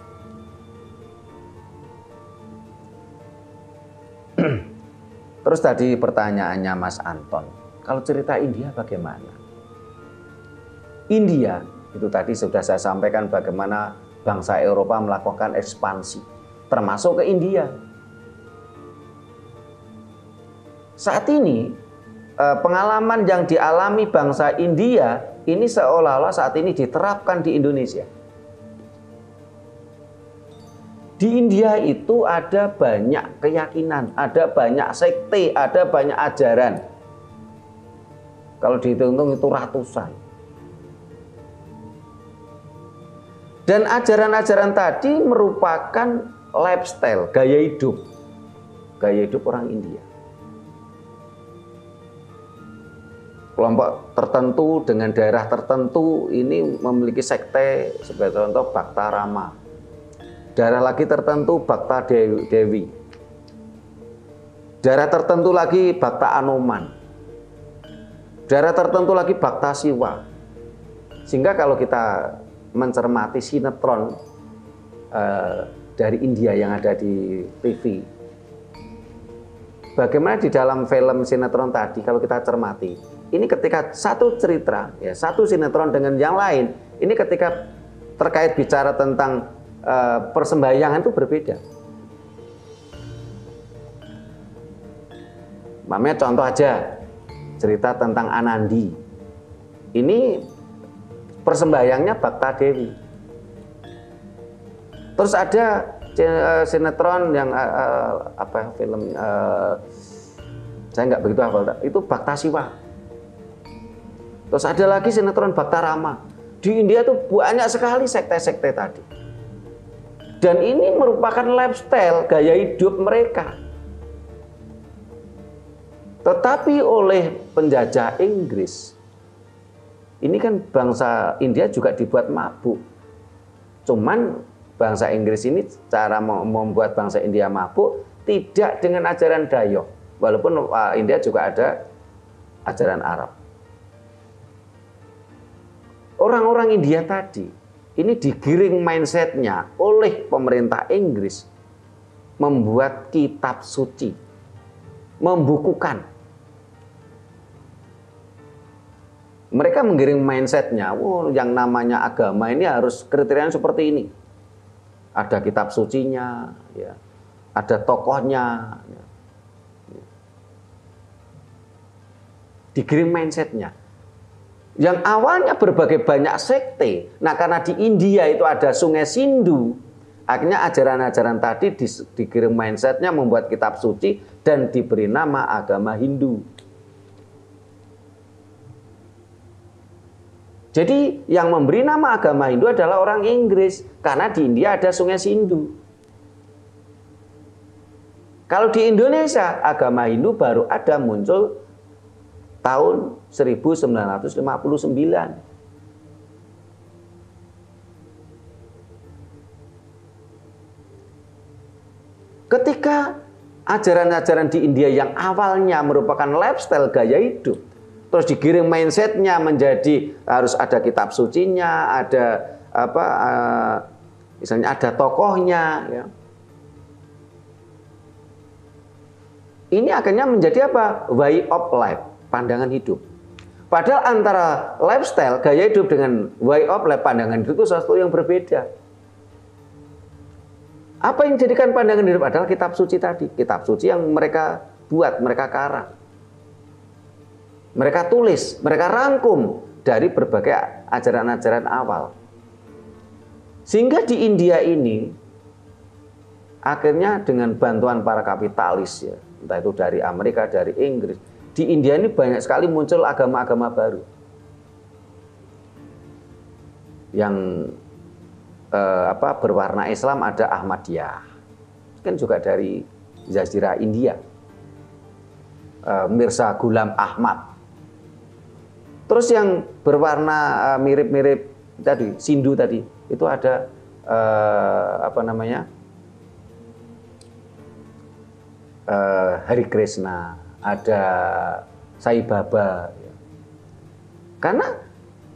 Terus tadi pertanyaannya Mas Anton, kalau cerita India bagaimana? India, itu tadi sudah saya sampaikan bagaimana bangsa Eropa melakukan ekspansi, termasuk ke India. Saat ini, pengalaman yang dialami bangsa India, ini seolah-olah saat ini diterapkan di Indonesia. Di India itu ada banyak keyakinan, ada banyak sekte, ada banyak ajaran. Kalau dihitung-hitung itu ratusan. Dan ajaran-ajaran tadi merupakan lifestyle, gaya hidup orang India. Kelompok tertentu dengan daerah tertentu ini memiliki sekte, sebagai contoh Bhakta Rama. Daerah lagi tertentu Bhakta Dewi. Daerah tertentu lagi Bhakta Anoman. Daerah tertentu lagi Bhakta Siwa. Sehingga kalau kita mencermati sinetron dari India yang ada di TV, bagaimana di dalam film sinetron tadi kalau kita cermati, ini ketika satu cerita, ya, satu sinetron dengan yang lain, ini ketika terkait bicara tentang persembahyangan itu berbeda. Mamanya contoh aja, cerita tentang Anandi. Ini persembahyangannya Bhakta Dewi. Terus ada sinetron yang film saya nggak begitu hafal, itu Bhakta Siwa. Terus ada lagi sinetron Bhakta Rama. Di India tuh banyak sekali sekte-sekte tadi. Dan ini merupakan lifestyle, gaya hidup mereka. Tetapi oleh penjajah Inggris, ini kan bangsa India juga dibuat mabuk. Cuman bangsa Inggris ini cara membuat bangsa India mabuk tidak dengan ajaran Dayok. Walaupun India juga ada ajaran Arab. Orang-orang India tadi ini digiring mindsetnya oleh pemerintah Inggris membuat kitab suci, membukukan. Mereka menggiring mindsetnya, yang namanya agama ini harus kriterianya seperti ini. Ada kitab sucinya, ya, ada tokohnya. Ya. Digiring mindsetnya. Yang awalnya berbagai banyak sekte. Nah, karena di India itu ada Sungai Sindhu, akhirnya ajaran-ajaran tadi dikirim mindsetnya membuat kitab suci dan diberi nama agama Hindu. Jadi yang memberi nama agama Hindu adalah orang Inggris, karena di India ada Sungai Sindhu. Kalau di Indonesia, agama Hindu baru ada muncul tahun 1959. Ketika ajaran-ajaran di India yang awalnya merupakan lifestyle gaya hidup, terus digiring mindsetnya menjadi harus ada kitab sucinya, ada misalnya ada tokohnya, ya. Ini akhirnya menjadi apa? Way of life. Pandangan hidup. Padahal antara lifestyle, gaya hidup dengan way of life, pandangan hidup itu sesuatu yang berbeda. Apa yang dijadikan pandangan hidup adalah kitab suci tadi. Kitab suci yang mereka buat, mereka karang. Mereka tulis, mereka rangkum dari berbagai ajaran-ajaran awal. Sehingga di India ini, akhirnya dengan bantuan para kapitalis, ya, entah itu dari Amerika, dari Inggris, di India ini banyak sekali muncul agama-agama baru yang berwarna Islam. Ada Ahmadiyah, kan juga dari Jazirah India, Mirza Ghulam Ahmad. Terus yang berwarna mirip-mirip tadi, Sindu tadi, itu ada Hari Krishna, ada Sai Baba. Karena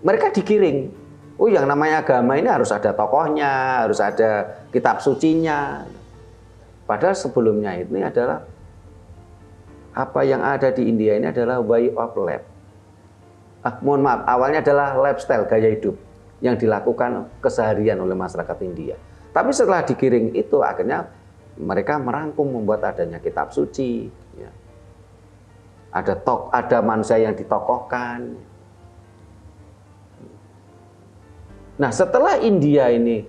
mereka digiring. Oh, yang namanya agama ini harus ada tokohnya, harus ada kitab sucinya. Padahal sebelumnya ini adalah apa yang ada di India ini adalah way of life. Mohon maaf, awalnya adalah lifestyle, gaya hidup yang dilakukan keseharian oleh masyarakat India. Tapi setelah digiring itu akhirnya mereka merangkum membuat adanya kitab suci. Ya. Ada manusia yang ditokohkan. Nah, setelah India ini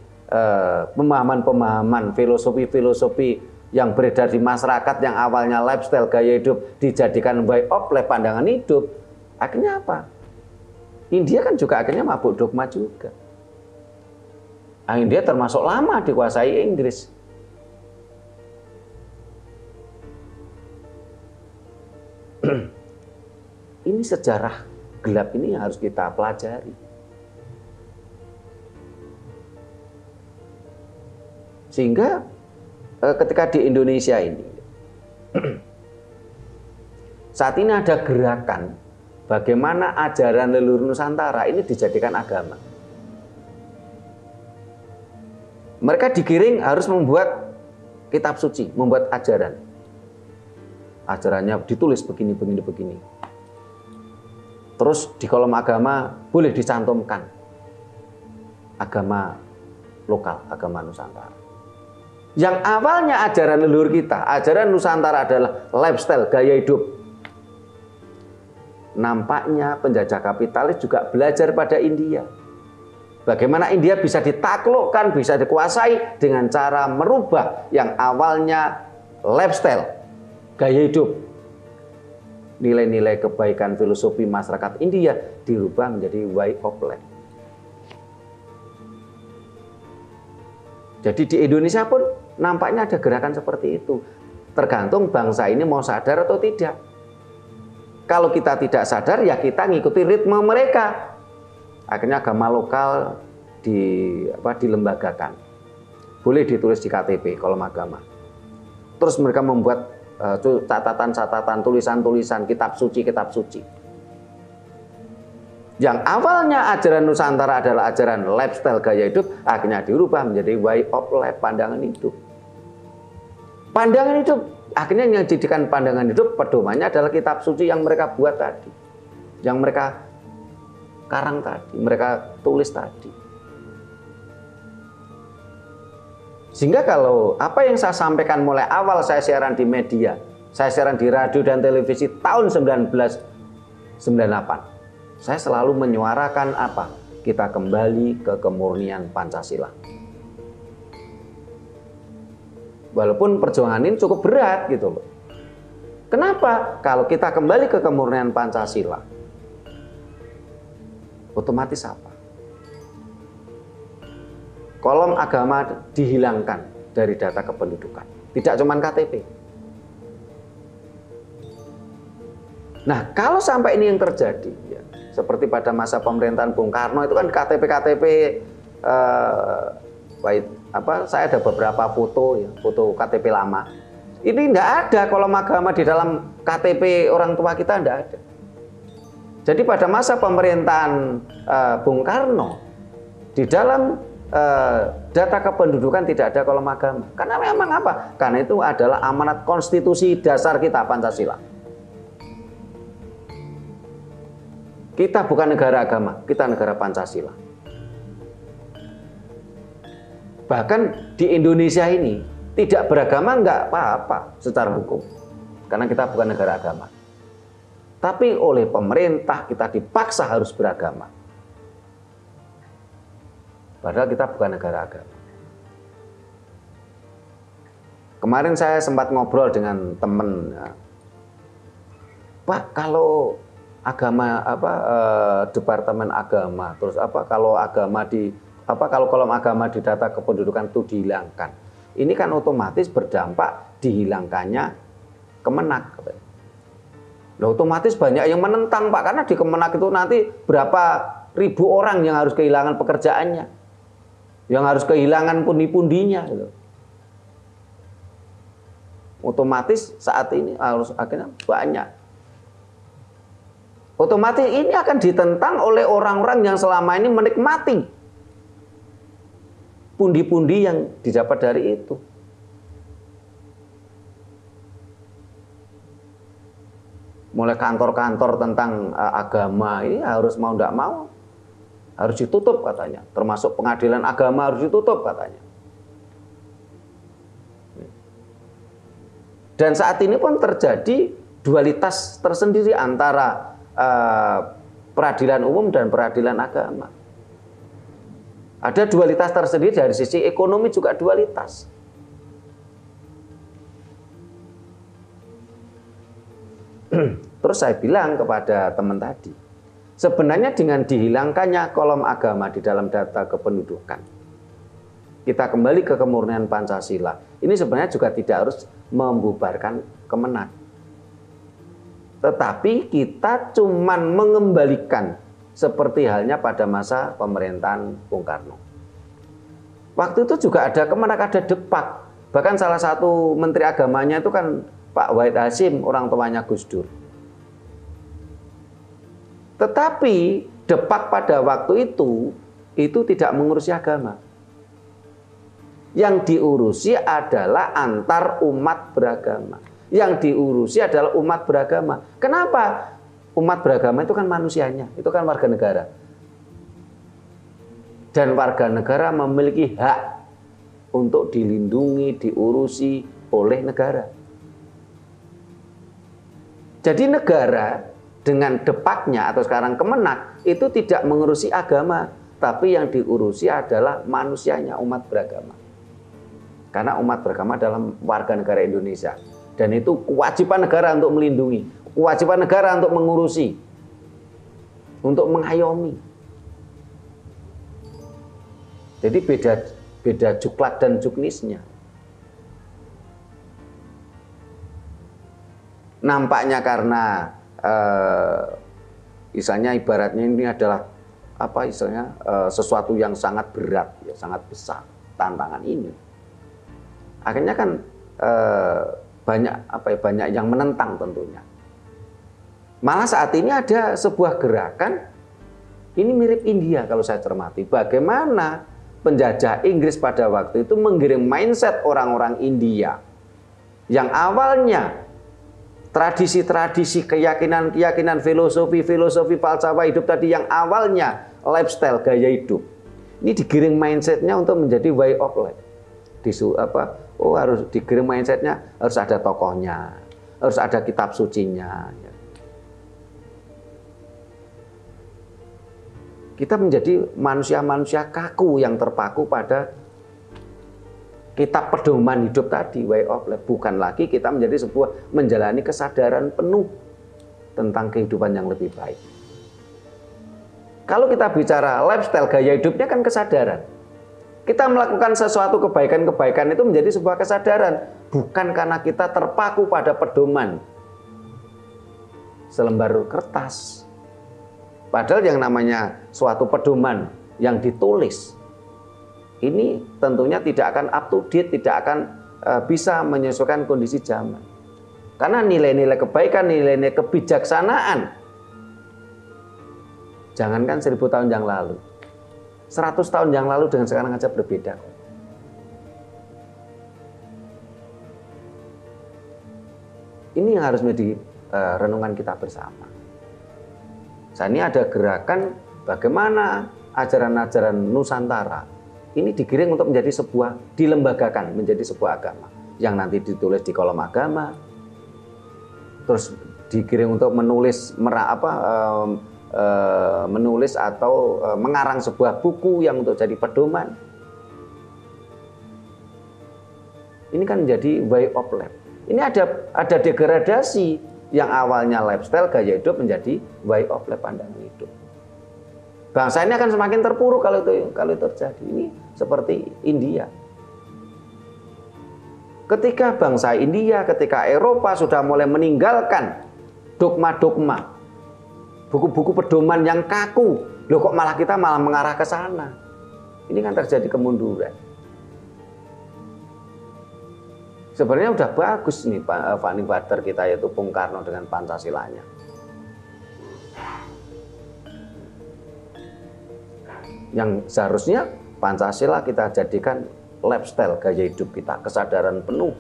pemahaman-pemahaman, filosofi-filosofi yang beredar di masyarakat yang awalnya lifestyle, gaya hidup dijadikan way of life, pandangan hidup, akhirnya apa? India kan juga akhirnya mabuk dogma juga. Nah, India termasuk lama dikuasai Inggris. Ini sejarah gelap ini yang harus kita pelajari. Sehingga ketika di Indonesia ini saat ini ada gerakan bagaimana ajaran leluhur Nusantara ini dijadikan agama. Mereka digiring harus membuat kitab suci, membuat ajaran. Ajarannya ditulis begini. Terus di kolom agama boleh dicantumkan agama lokal, agama Nusantara. Yang awalnya ajaran leluhur kita, ajaran Nusantara adalah lifestyle, gaya hidup. Nampaknya penjajah kapitalis juga belajar pada India. Bagaimana India bisa ditaklukkan, bisa dikuasai dengan cara merubah yang awalnya lifestyle, gaya hidup. Nilai-nilai kebaikan filosofi masyarakat India dirubah menjadi way of life. Jadi di Indonesia pun nampaknya ada gerakan seperti itu. Tergantung bangsa ini mau sadar atau tidak. Kalau kita tidak sadar, ya kita ngikuti ritme mereka. Akhirnya agama lokal dilembagakan. Boleh ditulis di KTP, kolom agama. Terus mereka membuat catatan-catatan, tulisan-tulisan, kitab suci. Yang awalnya ajaran Nusantara adalah ajaran lifestyle, gaya hidup, akhirnya dirubah menjadi way of life, pandangan hidup. Pandangan hidup, akhirnya yang dijadikan pandangan hidup, pedomannya adalah kitab suci yang mereka buat tadi. Yang mereka karang tadi, mereka tulis tadi. Sehingga kalau apa yang saya sampaikan mulai awal saya siaran di media, saya siaran di radio dan televisi tahun 1998, saya selalu menyuarakan apa? Kita kembali ke kemurnian Pancasila. Walaupun perjuangan ini cukup berat gitu loh. Kenapa? Kalau kita kembali ke kemurnian Pancasila, otomatis apa? Kolom agama dihilangkan dari data kependudukan. Tidak cuma KTP. Nah, kalau sampai ini yang terjadi, ya, seperti pada masa pemerintahan Bung Karno itu kan KTP saya ada beberapa foto, ya, foto KTP lama. Ini tidak ada kolom agama di dalam KTP orang tua kita, tidak ada. Jadi pada masa pemerintahan Bung Karno di dalam data kependudukan tidak ada kolom agama. Karena memang apa? Karena itu adalah amanat konstitusi dasar kita, Pancasila. Kita bukan negara agama, kita negara Pancasila. Bahkan di Indonesia ini tidak beragama enggak apa-apa secara hukum. Karena kita bukan negara agama. Tapi oleh pemerintah kita dipaksa harus beragama. Padahal kita bukan negara agama. Kemarin saya sempat ngobrol dengan teman, ya. Pak, kalau agama departemen agama, terus kalau agama kalau kolom agama di data kependudukan itu dihilangkan, ini kan otomatis berdampak dihilangkannya Kemenak. Nah, otomatis banyak yang menentang, Pak, karena di Kemenak itu nanti berapa ribu orang yang harus kehilangan pekerjaannya, yang harus kehilangan pundi-pundinya gitu. Otomatis saat ini harus akhirnya banyak Otomatis ini akan ditentang oleh orang-orang yang selama ini menikmati pundi-pundi yang didapat dari itu. Mulai kantor-kantor tentang agama ini harus mau tidak mau harus ditutup katanya. Termasuk pengadilan agama harus ditutup katanya. Dan saat ini pun terjadi dualitas tersendiri antara peradilan umum dan peradilan agama. Ada dualitas tersendiri dari sisi ekonomi juga dualitas. Terus saya bilang kepada teman tadi, sebenarnya dengan dihilangkannya kolom agama di dalam data kependudukan, kita kembali ke kemurnian Pancasila. Ini sebenarnya juga tidak harus membubarkan Kemenak. Tetapi kita cuman mengembalikan seperti halnya pada masa pemerintahan Bung Karno. Waktu itu juga ada Kemenak, ada Depak. Bahkan salah satu menteri agamanya itu kan Pak Wahid Hasyim, orang tuanya Gus Dur. Tetapi Depak pada waktu itu tidak mengurusi agama. Yang diurusi adalah antar umat beragama. Yang diurusi adalah umat beragama. Kenapa? Umat beragama itu kan manusianya, itu kan warga negara. Dan warga negara memiliki hak untuk dilindungi, diurusi oleh negara. Jadi negara dengan Depaknya atau sekarang Kemenak itu tidak mengurusi agama, tapi yang diurusi adalah manusianya, umat beragama. Karena umat beragama adalah warga negara Indonesia. Dan itu kewajiban negara untuk melindungi, kewajiban negara untuk mengurusi, untuk mengayomi. Jadi beda juklak dan juknisnya. Nampaknya karena misalnya ibaratnya ini adalah apa istilahnya sesuatu yang sangat berat, ya, sangat besar tantangan ini. Akhirnya kan banyak yang menentang tentunya. Malah saat ini ada sebuah gerakan, ini mirip India kalau saya cermati. Bagaimana penjajah Inggris pada waktu itu menggiring mindset orang-orang India yang awalnya tradisi-tradisi, keyakinan-keyakinan, filosofi falsafah hidup tadi yang awalnya lifestyle, gaya hidup. Ini digiring mindsetnya untuk menjadi way of life. Harus digiring mindsetnya, harus ada tokohnya, harus ada kitab sucinya. Kita menjadi manusia-manusia kaku yang terpaku pada kitab pedoman hidup tadi, way of life. Bukan lagi kita menjadi menjalani kesadaran penuh tentang kehidupan yang lebih baik. Kalau kita bicara lifestyle, gaya hidupnya kan kesadaran. Kita melakukan sesuatu kebaikan-kebaikan itu menjadi sebuah kesadaran. Bukan karena kita terpaku pada pedoman selembar kertas. Padahal yang namanya suatu pedoman yang ditulis, ini tentunya tidak akan up to date, tidak akan bisa menyesuaikan kondisi zaman. Karena nilai-nilai kebaikan, nilai-nilai kebijaksanaan, jangankan 1000 tahun yang lalu, 100 tahun yang lalu dengan sekarang aja berbeda. Ini yang harus menjadi renungan kita bersama. Saat ini ada gerakan bagaimana ajaran-ajaran Nusantara ini digiring untuk menjadi dilembagakan menjadi sebuah agama yang nanti ditulis di kolom agama, terus digiring untuk menulis menulis atau mengarang sebuah buku yang untuk jadi pedoman. Ini kan menjadi way of life. Ini ada degradasi yang awalnya lifestyle, gaya hidup menjadi way of life, pandangan hidup. Bangsa ini akan semakin terpuruk kalau itu terjadi. Ini seperti India. Ketika bangsa India, ketika Eropa sudah mulai meninggalkan dogma-dogma, buku-buku pedoman yang kaku, loh kok malah kita mengarah ke sana. Ini kan terjadi kemunduran. Sebenarnya udah bagus nih founding father kita yaitu Bung Karno dengan Pancasilanya. Yang seharusnya Pancasila kita jadikan lifestyle, gaya hidup kita, kesadaran penuh.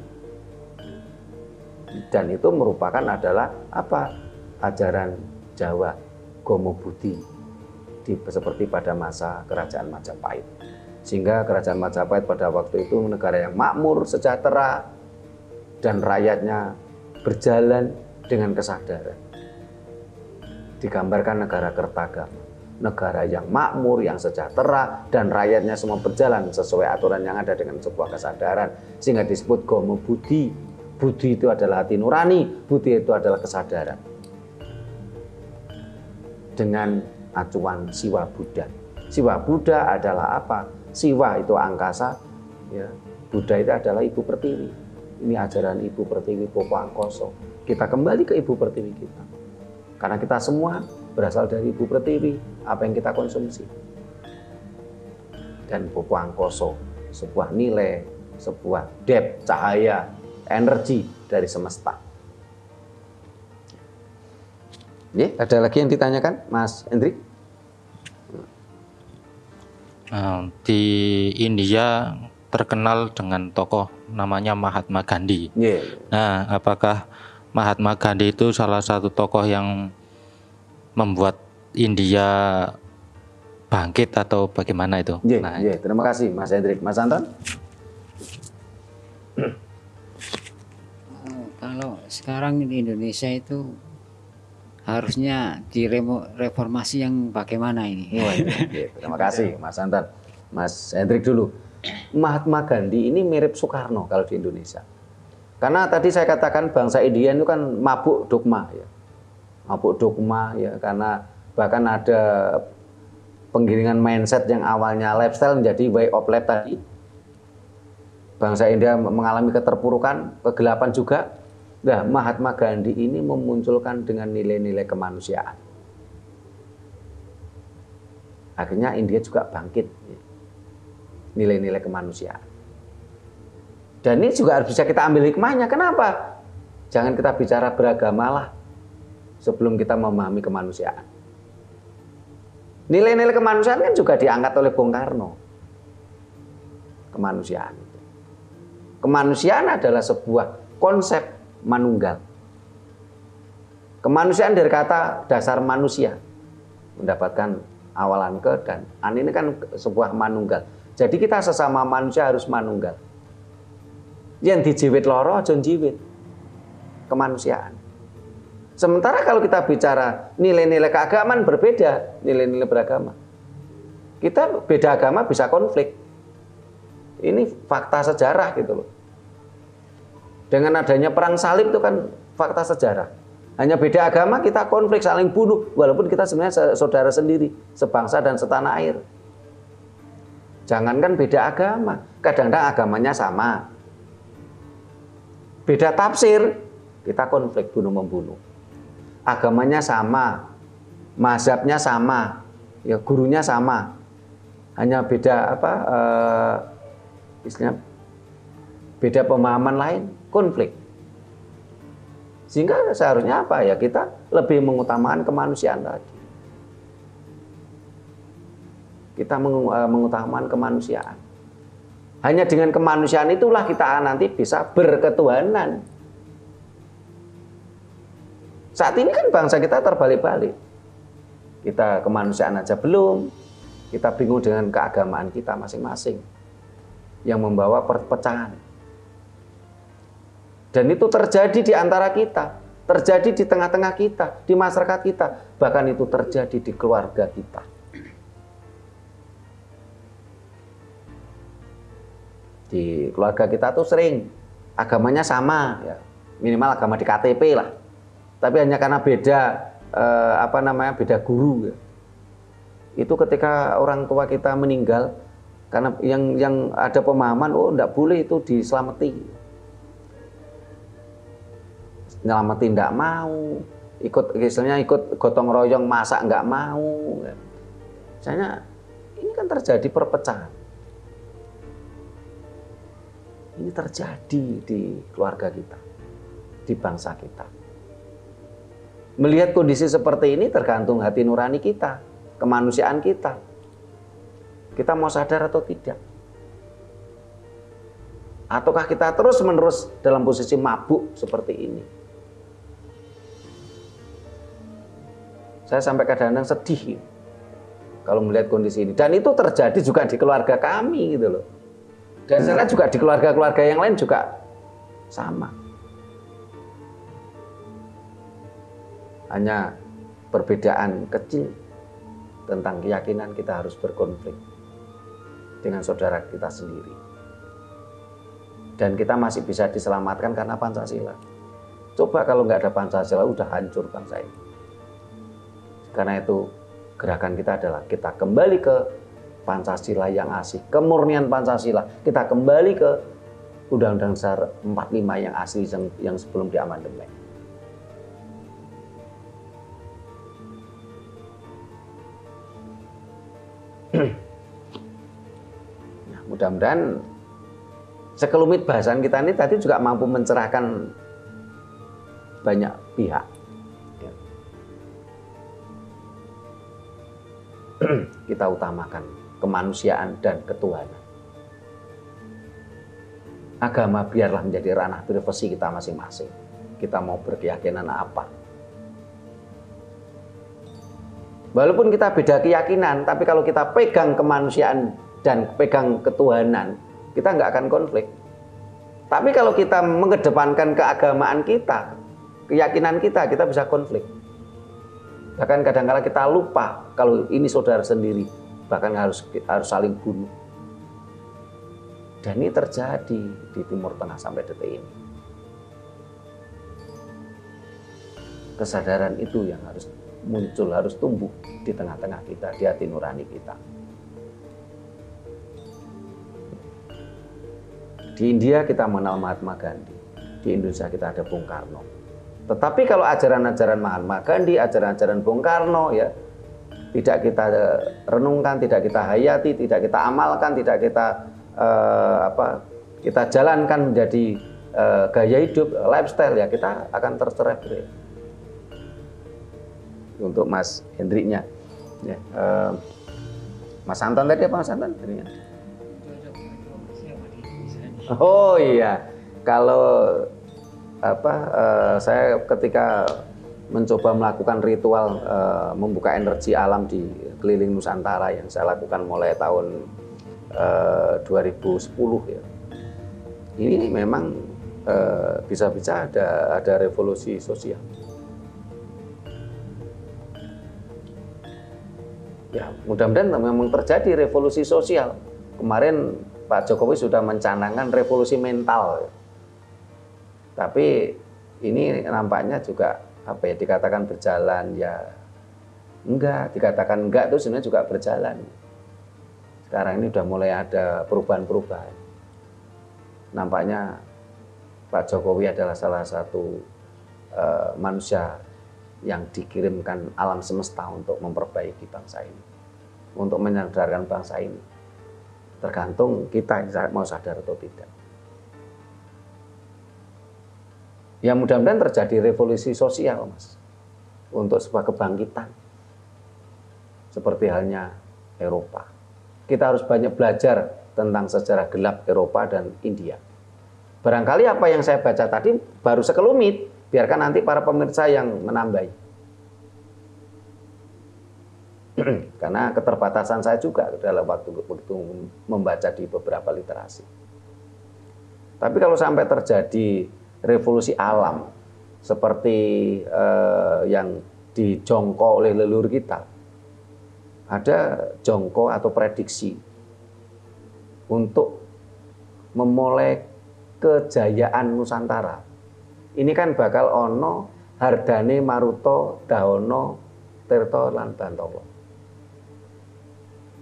Dan itu merupakan adalah apa? Ajaran Jawa, Gomo Budi, seperti pada masa Kerajaan Majapahit. Sehingga Kerajaan Majapahit pada waktu itu negara yang makmur, sejahtera, dan rakyatnya berjalan dengan kesadaran. Digambarkan negara Kertagama, negara yang makmur, yang sejahtera, dan rakyatnya semua berjalan sesuai aturan yang ada dengan sebuah kesadaran. Sehingga disebut Gomo Budi. Budi itu adalah hati nurani, Budi itu adalah kesadaran. Dengan acuan Siwa Buddha. Siwa Buddha adalah apa? Siwa itu angkasa, ya. Buddha itu adalah Ibu Pertiwi. Ini ajaran Ibu Pertiwi Popo Angkoso. Kita kembali ke Ibu Pertiwi kita. Karena kita semua berasal dari Ibu Pertiwi, apa yang kita konsumsi. Dan Popo Angkoso, sebuah nilai, sebuah depth, cahaya, energi dari semesta. Ya, ada lagi yang ditanyakan, Mas Hendrik? Di India terkenal dengan tokoh namanya Mahatma Gandhi. Yeah. Nah, apakah Mahatma Gandhi itu salah satu tokoh yang membuat India bangkit atau bagaimana itu? Yeah. Terima kasih Mas Hendrik. Mas Anton? Kalau sekarang di Indonesia itu harusnya direformasi yang bagaimana ini? Terima kasih Mas Anton. Mas Hendrik dulu. Mahatma Gandhi ini mirip Soekarno kalau di Indonesia. Karena tadi saya katakan bangsa India itu kan mabuk dogma, ya. Mabuk dogma, ya, karena bahkan ada penggiringan mindset yang awalnya lifestyle menjadi way of life tadi. Bangsa India mengalami keterpurukan, kegelapan juga. Nah, Mahatma Gandhi ini memunculkan dengan nilai-nilai kemanusiaan. Akhirnya India juga bangkit. Nilai-nilai kemanusiaan. Dan ini juga harus bisa kita ambil hikmahnya. Kenapa? Jangan kita bicara beragamalah sebelum kita memahami kemanusiaan. Nilai-nilai kemanusiaan kan juga diangkat oleh Bung Karno. Kemanusiaan itu. Kemanusiaan adalah sebuah konsep manunggal. Kemanusiaan dari kata dasar manusia, mendapatkan awalan ke dan an, ini kan sebuah manunggal. Jadi kita sesama manusia harus manunggal. Yang dijiwit loro aja jiwit. Kemanusiaan. Sementara kalau kita bicara nilai-nilai keagamaan berbeda, nilai-nilai beragama. Kita beda agama bisa konflik. Ini fakta sejarah gitu loh. Dengan adanya perang salib itu kan fakta sejarah. Hanya beda agama kita konflik, saling bunuh. Walaupun kita sebenarnya saudara sendiri, sebangsa dan setanah air. Jangankan beda agama, kadang-kadang agamanya sama. Beda tafsir, kita konflik bunuh-membunuh. Agamanya sama, mazhabnya sama, ya gurunya sama. Hanya beda apa? Istilahnya beda pemahaman lain, konflik. Sehingga seharusnya apa ya, kita lebih mengutamakan kemanusiaan tadi. Kita mengutamakan kemanusiaan. Hanya dengan kemanusiaan itulah kita nanti bisa berketuhanan. Saat ini kan bangsa kita terbalik-balik. Kita kemanusiaan aja belum, kita bingung dengan keagamaan kita masing-masing yang membawa perpecahan. Dan itu terjadi di antara kita, terjadi di tengah-tengah kita, di masyarakat kita, bahkan itu terjadi di keluarga kita. Di keluarga kita tuh sering agamanya sama, ya, minimal agama di KTP lah, tapi hanya karena beda beda guru, ya. Itu ketika orang tua kita meninggal, karena yang ada pemahaman, oh enggak boleh itu diselamati. Nyelamatin enggak mau, ikut gotong royong masak enggak mau. Misalnya ini kan terjadi perpecahan. Ini terjadi di keluarga kita, di bangsa kita. Melihat kondisi seperti ini tergantung hati nurani kita, kemanusiaan kita. Kita mau sadar atau tidak? Ataukah kita terus-menerus dalam posisi mabuk seperti ini? Saya sampai kadang-kadang sedih kalau melihat kondisi ini. Dan itu terjadi juga di keluarga kami gitu loh. Dan saya lihat juga di keluarga-keluarga yang lain juga sama. Hanya perbedaan kecil tentang keyakinan kita harus berkonflik dengan saudara kita sendiri. Dan kita masih bisa diselamatkan karena Pancasila. Coba kalau nggak ada Pancasila, udah hancur bangsa ini. Karena itu gerakan kita adalah kita kembali ke Pancasila yang asli, kemurnian Pancasila. Kita kembali ke Undang-Undang Dasar 45 yang asli yang sebelum diamandemen. Nah, mudah-mudahan sekelumit bahasan kita ini tadi juga mampu mencerahkan banyak pihak. Kita utamakan kemanusiaan dan ketuhanan. Agama biarlah menjadi ranah privasi kita masing-masing. Kita mau berkeyakinan apa. Walaupun kita beda keyakinan, tapi kalau kita pegang kemanusiaan dan pegang ketuhanan, kita nggak akan konflik. Tapi kalau kita mengedepankan keagamaan kita, keyakinan kita bisa konflik. Bahkan kadang-kadang kita lupa kalau ini saudara sendiri, bahkan harus saling bunuh. Dan ini terjadi di Timur Tengah sampai detik ini. Kesadaran itu yang harus muncul, harus tumbuh di tengah-tengah kita, di hati nurani kita. Di India kita mengenal Mahatma Gandhi, di Indonesia kita ada Bung Karno. Tetapi kalau ajaran-ajaran Mahatma Gandhi, ajaran-ajaran Bung Karno ya tidak kita renungkan, tidak kita hayati, tidak kita amalkan, tidak kita kita jalankan menjadi gaya hidup, lifestyle ya, kita akan tercerai-berai. Untuk Mas Hendriknya, ya, Mas Santan tadi apa Mas Santan? Oh iya, kalau saya ketika mencoba melakukan ritual membuka energi alam di keliling Nusantara yang saya lakukan mulai tahun 2010 ya. Ini memang bisa-bisa ada revolusi sosial. Ya, mudah-mudahan memang terjadi revolusi sosial. Kemarin Pak Jokowi sudah mencanangkan revolusi mental. Tapi ini nampaknya juga dikatakan berjalan ya enggak, dikatakan enggak itu sebenarnya juga berjalan. Sekarang ini sudah mulai ada perubahan-perubahan. Nampaknya Pak Jokowi adalah salah satu manusia yang dikirimkan alam semesta untuk memperbaiki bangsa ini, untuk menyadarkan bangsa ini. Tergantung kita mau sadar atau tidak. Ya mudah-mudahan terjadi revolusi sosial, Mas, untuk sebuah kebangkitan. Seperti halnya Eropa. Kita harus banyak belajar tentang sejarah gelap Eropa dan India. Barangkali apa yang saya baca tadi baru sekelumit, biarkan nanti para pemirsa yang menambahi. Karena keterbatasan saya juga dalam waktu membaca di beberapa literasi. Tapi kalau sampai terjadi revolusi alam seperti yang dijongkok oleh leluhur kita, ada jongkok atau prediksi untuk memulai kejayaan Nusantara. Ini kan bakal ono hardane maruta dahono tirta lan bantala.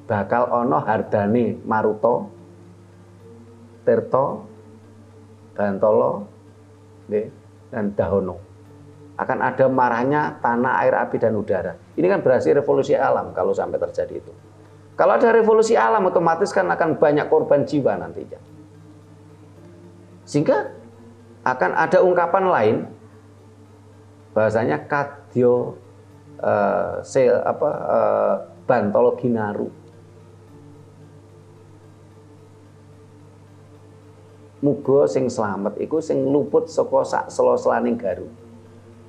Bakal ono hardane maruta tirta bantala dan dahono. Akan ada marahnya tanah, air, api, dan udara. Ini kan berarti revolusi alam kalau sampai terjadi itu. Kalau ada revolusi alam, otomatis kan akan banyak korban jiwa nantinya. Sehingga akan ada ungkapan lain, bahasanya kadyo bantolo ginaru. muga sing slamet iku sing luput saka sak sela-selaning garu.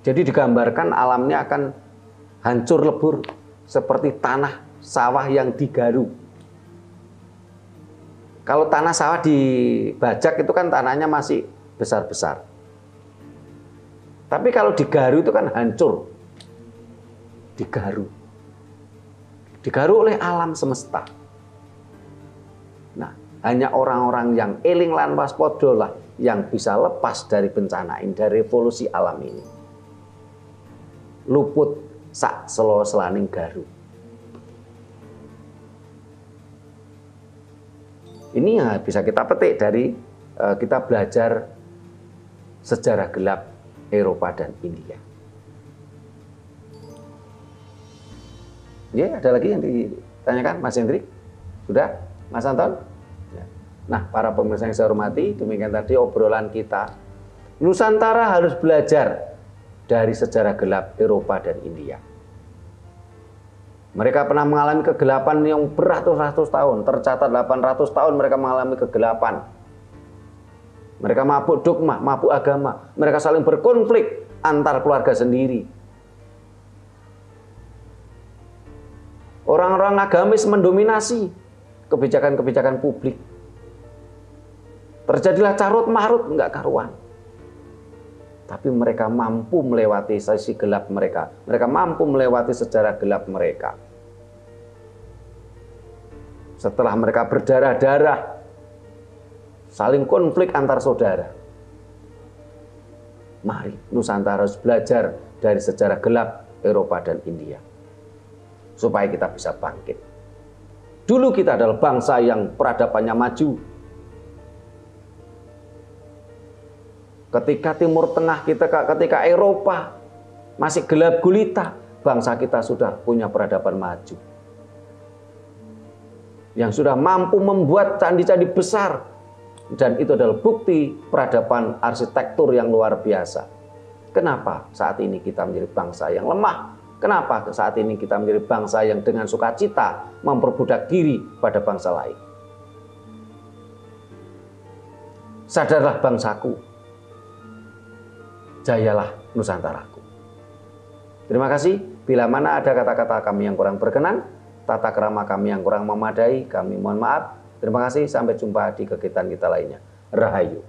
Jadi digambarkan alamnya akan hancur lebur seperti tanah sawah yang digaru. Kalau tanah sawah dibajak itu kan tanahnya masih besar-besar. Tapi kalau digaru itu kan hancur. Digaru. Digaru oleh alam semesta. Nah, hanya orang-orang yang eling lan waspada lah yang bisa lepas dari bencana ini, dari revolusi alam ini. Luput sak selo-selaning garu. Ini yang bisa kita petik dari kita belajar sejarah gelap Eropa dan India. Ya, ada lagi yang ditanyakan Mas Hendrik? Sudah? Mas Anton? Ya. Nah, para pemirsa yang saya hormati, demikian tadi obrolan kita. Nusantara harus belajar dari sejarah gelap Eropa dan India. Mereka pernah mengalami kegelapan yang beratus-ratus tahun. Tercatat 800 tahun mereka mengalami kegelapan. Mereka mabuk dogma, mabuk agama. Mereka saling berkonflik antar keluarga sendiri. Orang-orang agamis mendominasi kebijakan-kebijakan publik. Terjadilah carut marut, enggak karuan. Tapi mereka mampu melewati sisi gelap mereka. Mereka mampu melewati sejarah gelap mereka. Setelah mereka berdarah-darah, saling konflik antar saudara. Mari Nusantara harus belajar dari sejarah gelap Eropa dan India. Supaya kita bisa bangkit. Dulu kita adalah bangsa yang peradabannya maju. Ketika Timur Tengah kita, ketika Eropa masih gelap gulita, bangsa kita sudah punya peradaban maju. Yang sudah mampu membuat candi-candi besar. Dan itu adalah bukti peradaban arsitektur yang luar biasa. Kenapa saat ini kita menjadi bangsa yang lemah? Kenapa saat ini kita menjadi bangsa yang dengan sukacita memperbudak diri pada bangsa lain? Sadarlah bangsaku. Jayalah Nusantaraku. Terima kasih. Bila mana ada kata-kata kami yang kurang berkenan, tata krama kami yang kurang memadai, kami mohon maaf. Terima kasih. Sampai jumpa di kegiatan kita lainnya. Rahayu.